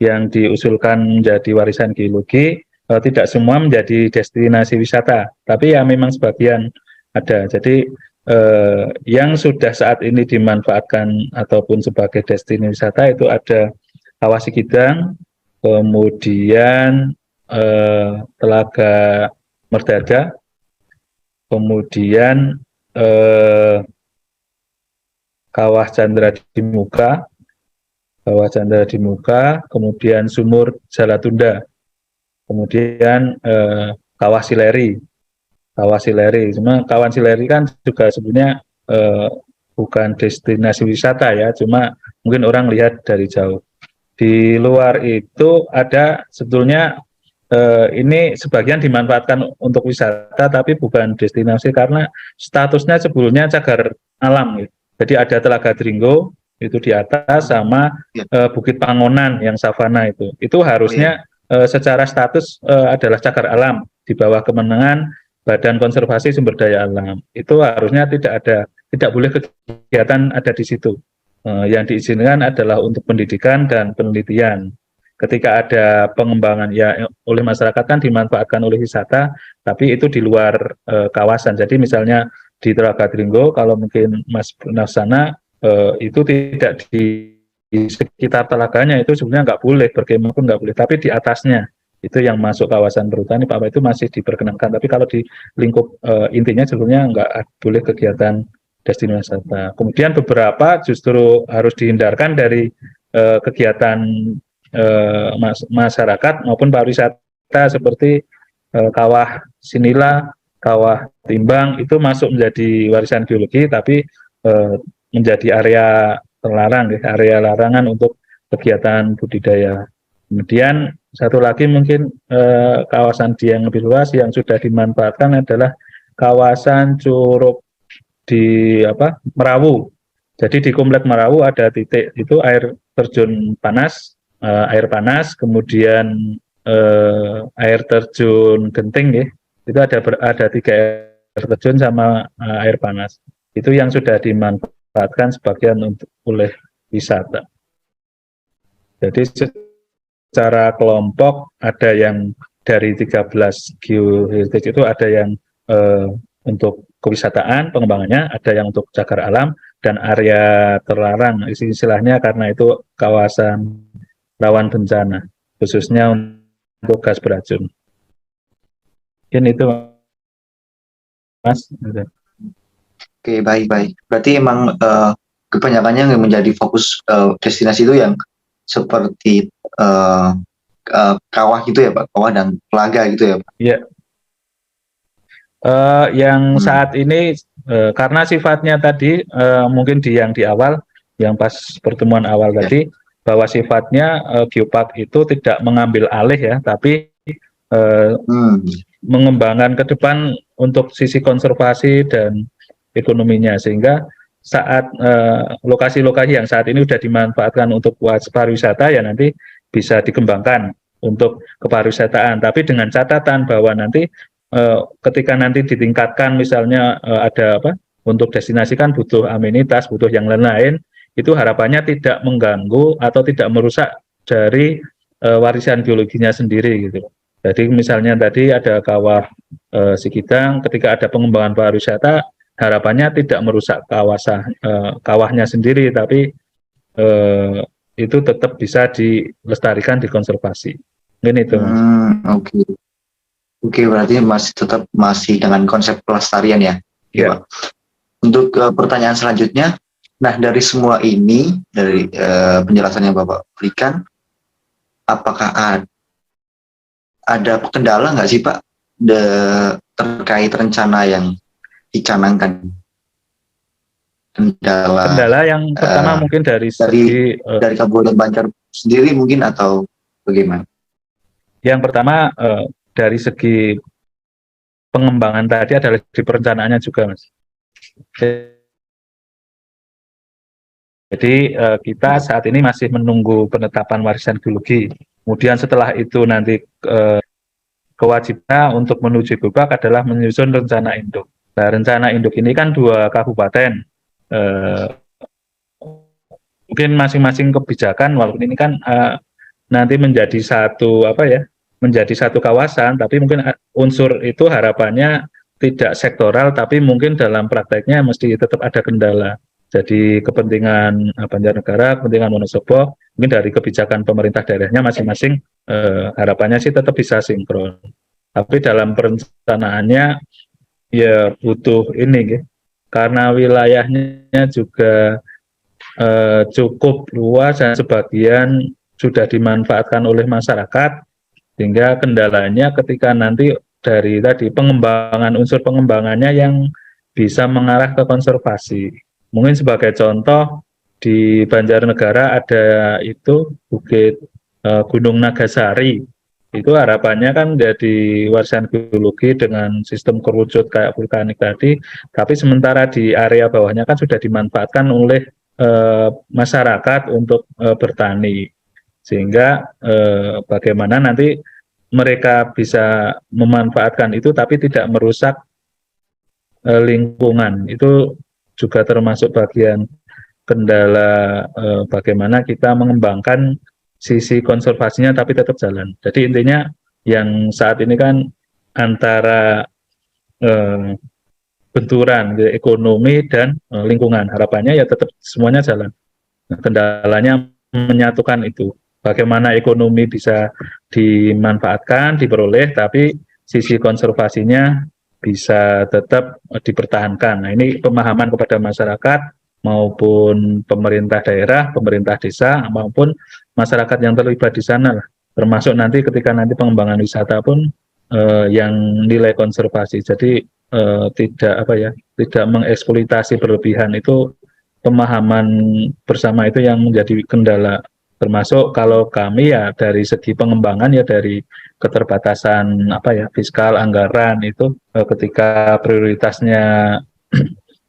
yang diusulkan menjadi warisan geologi, tidak semua menjadi destinasi wisata, tapi ya memang sebagian ada. Jadi yang sudah saat ini dimanfaatkan ataupun sebagai destinasi wisata itu ada Kawah Sikidang, kemudian Telaga Merdada, kemudian Kawah Chandra di Muka, kemudian Sumur Jalatunda. kemudian Kawah Sileri. Cuma Kawah Sileri kan juga sebenarnya bukan destinasi wisata ya, cuma mungkin orang lihat dari jauh. Di luar itu ada sebetulnya ini sebagian dimanfaatkan untuk wisata, tapi bukan destinasi karena statusnya sebelumnya cagar alam. Gitu. Jadi ada Telaga Dringgo itu di atas sama Bukit Pangonan yang savana itu harusnya secara status adalah cagar alam di bawah kemenangan Badan Konservasi Sumber Daya Alam. Itu harusnya tidak boleh kegiatan ada di situ. Yang diizinkan adalah untuk pendidikan dan penelitian. Ketika ada pengembangan ya oleh masyarakat kan dimanfaatkan oleh wisata, tapi itu di luar kawasan. Jadi misalnya di Telaga Dringgo, kalau mungkin Mas Nafsana itu tidak di sekitar telaganya itu sebenarnya nggak boleh, berkemah pun nggak boleh, tapi di atasnya itu yang masuk kawasan perhutani Pak itu masih diperkenankan. Tapi kalau di lingkup intinya sebetulnya nggak boleh kegiatan destinasi wisata. Kemudian beberapa justru harus dihindarkan dari kegiatan masyarakat maupun pariwisata seperti Kawah Sinila, Kawah Timbang itu masuk menjadi warisan geologi, tapi menjadi area terlarang, area larangan untuk kegiatan budidaya. Kemudian satu lagi mungkin kawasan yang lebih luas yang sudah dimanfaatkan adalah kawasan Curug di Merawu. Jadi di Komplek Merawu ada titik itu air terjun panas, kemudian air terjun Genting ya. Itu ada 3 air terjun sama air panas. Itu yang sudah dimanfaatkan sebagian oleh wisata. Jadi secara kelompok ada yang dari 13 geoheritage itu ada yang untuk kewisataan pengembangannya, ada yang untuk cagar alam dan area terlarang istilahnya karena itu kawasan rawan bencana khususnya untuk gas beracun. Mungkin itu Mas. Oke, baik. Berarti emang kebanyakannya yang menjadi fokus destinasi itu yang seperti kawah gitu ya Pak, kawah dan telaga gitu ya Pak? Iya. Yang saat ini karena sifatnya tadi mungkin yang di awal, yang pas pertemuan awal tadi, bahwa sifatnya geopark itu tidak mengambil alih ya, tapi mengembangkan ke depan untuk sisi konservasi dan ekonominya, sehingga saat lokasi-lokasi yang saat ini sudah dimanfaatkan untuk pariwisata ya nanti bisa dikembangkan untuk kepariwisataan, tapi dengan catatan bahwa nanti ketika nanti ditingkatkan misalnya ada untuk destinasi kan butuh amenitas, butuh yang lain-lain, itu harapannya tidak mengganggu atau tidak merusak dari warisan geologinya sendiri gitu. Jadi misalnya tadi ada kawah Sikidang, ketika ada pengembangan pariwisata harapannya tidak merusak kawahnya sendiri, tapi itu tetap bisa dilestarikan, dikonservasi. Ini itu. Oke, berarti masih dengan konsep pelestarian ya. Yeah. Untuk pertanyaan selanjutnya, nah dari semua ini, dari penjelasan yang Bapak berikan, apakah ada kendala nggak sih Pak terkait rencana yang dicanangkan? Kendala yang pertama mungkin dari Kabupaten Banjar sendiri mungkin atau bagaimana? Yang pertama dari segi pengembangan tadi adalah di perencanaannya juga, Mas. Jadi kita saat ini masih menunggu penetapan warisan geologi. Kemudian setelah itu nanti kewajiban untuk menuju geopark adalah menyusun rencana induk. Nah, rencana induk ini kan 2 kabupaten. Mungkin masing-masing kebijakan, walaupun ini kan nanti menjadi satu kawasan, tapi mungkin unsur itu harapannya tidak sektoral, tapi mungkin dalam prakteknya mesti tetap ada kendala. Jadi kepentingan Banjarnegara, kepentingan Wonosobo, mungkin dari kebijakan pemerintah daerahnya masing-masing harapannya sih tetap bisa sinkron. Tapi dalam perencanaannya ya butuh ini, karena wilayahnya juga cukup luas dan sebagian sudah dimanfaatkan oleh masyarakat. Sehingga kendalanya ketika nanti dari tadi pengembangan unsur pengembangannya yang bisa mengarah ke konservasi. Mungkin sebagai contoh di Banjarnegara ada itu Bukit Gunung Nagasari. Itu harapannya kan jadi warisan geologi dengan sistem kerucut kayak vulkanik tadi, tapi sementara di area bawahnya kan sudah dimanfaatkan oleh masyarakat untuk bertani. Sehingga bagaimana nanti mereka bisa memanfaatkan itu tapi tidak merusak lingkungan. Itu juga termasuk bagian kendala bagaimana kita mengembangkan sisi konservasinya tapi tetap jalan. Jadi intinya yang saat ini kan antara benturan ekonomi dan lingkungan. Harapannya ya tetap semuanya jalan. Nah, kendalanya menyatukan itu. Bagaimana ekonomi bisa dimanfaatkan, diperoleh, tapi sisi konservasinya bisa tetap dipertahankan. Nah, ini pemahaman kepada masyarakat maupun pemerintah daerah, pemerintah desa, maupun masyarakat yang terlibat di sana lah. Termasuk nanti ketika nanti pengembangan wisata pun yang nilai konservasi. Jadi tidak mengeksploitasi berlebihan. Itu pemahaman bersama itu yang menjadi kendala. Termasuk kalau kami ya dari segi pengembangan ya dari keterbatasan fiskal anggaran itu ketika prioritasnya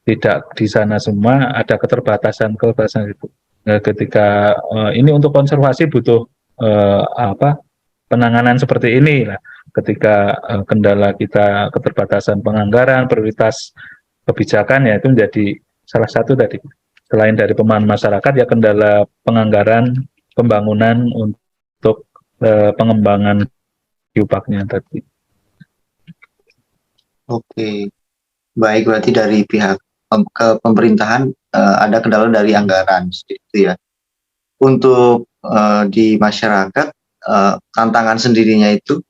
tidak di sana semua ada keterbatasan itu. Ketika ini untuk konservasi butuh penanganan seperti ini lah. Ketika kendala kita keterbatasan penganggaran, prioritas kebijakan ya itu menjadi salah satu tadi. Selain dari pemahaman masyarakat ya kendala penganggaran pembangunan untuk pengembangan geoparknya tadi. Oke, baik, berarti dari pihak pemerintahan ada kendala dari anggaran, itu ya. Untuk di masyarakat tantangan sendirinya itu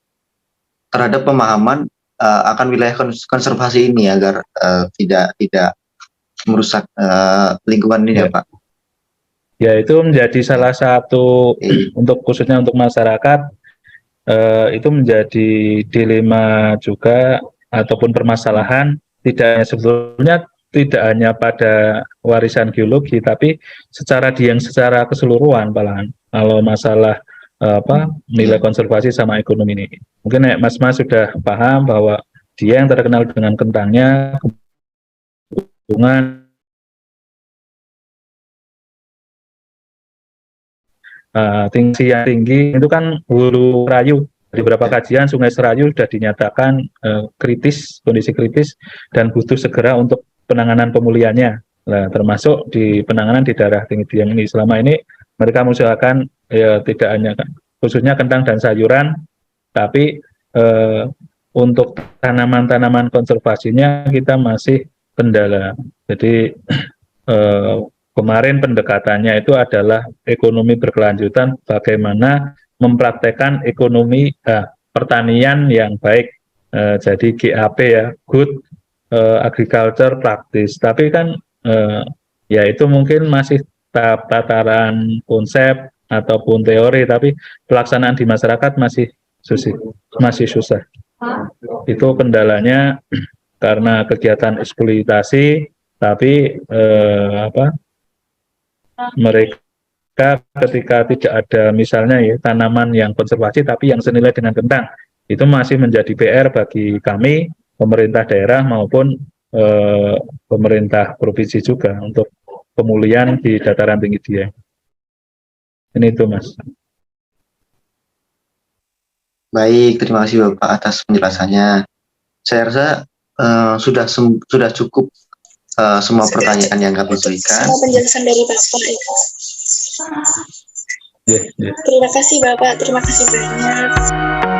terhadap pemahaman akan wilayah konservasi ini agar tidak merusak lingkungan ini ya Pak. Ya itu menjadi salah satu untuk khususnya untuk masyarakat itu menjadi dilema juga ataupun permasalahan sebetulnya tidak hanya pada warisan geologi tapi secara keseluruhan malahan kalau masalah nilai konservasi sama ekonomi ini. Mungkin Mas sudah paham bahwa dia yang terkenal dengan kentangnya, hubungan tinggi itu kan hulu Serayu. Di beberapa kajian Sungai Serayu sudah dinyatakan kondisi kritis dan butuh segera untuk penanganan pemulihannya. Nah, termasuk di penanganan di daerah tinggi dieng ini. Selama ini mereka mengusahakan ya tidak hanya khususnya kentang dan sayuran, tapi untuk tanaman-tanaman konservasinya kita masih kendala. Jadi kemarin pendekatannya itu adalah ekonomi berkelanjutan, bagaimana mempraktekkan ekonomi pertanian yang baik, jadi GAP ya, Good Agriculture Practice. Tapi kan ya itu mungkin masih tataran konsep ataupun teori, tapi pelaksanaan di masyarakat masih susah. Itu kendalanya karena kegiatan eksploitasi, tapi mereka ketika tidak ada misalnya ya tanaman yang konservasi tapi yang senilai dengan kentang, itu masih menjadi PR bagi kami pemerintah daerah maupun pemerintah provinsi juga untuk pemulihan di dataran tinggi Dieng. Ini itu Mas. Baik, terima kasih Bapak atas penjelasannya. Saya rasa sudah cukup semua pertanyaan yang kami berikan. Semua penjelasan dari Bapak. Yeah. Terima kasih Bapak, terima kasih banyak.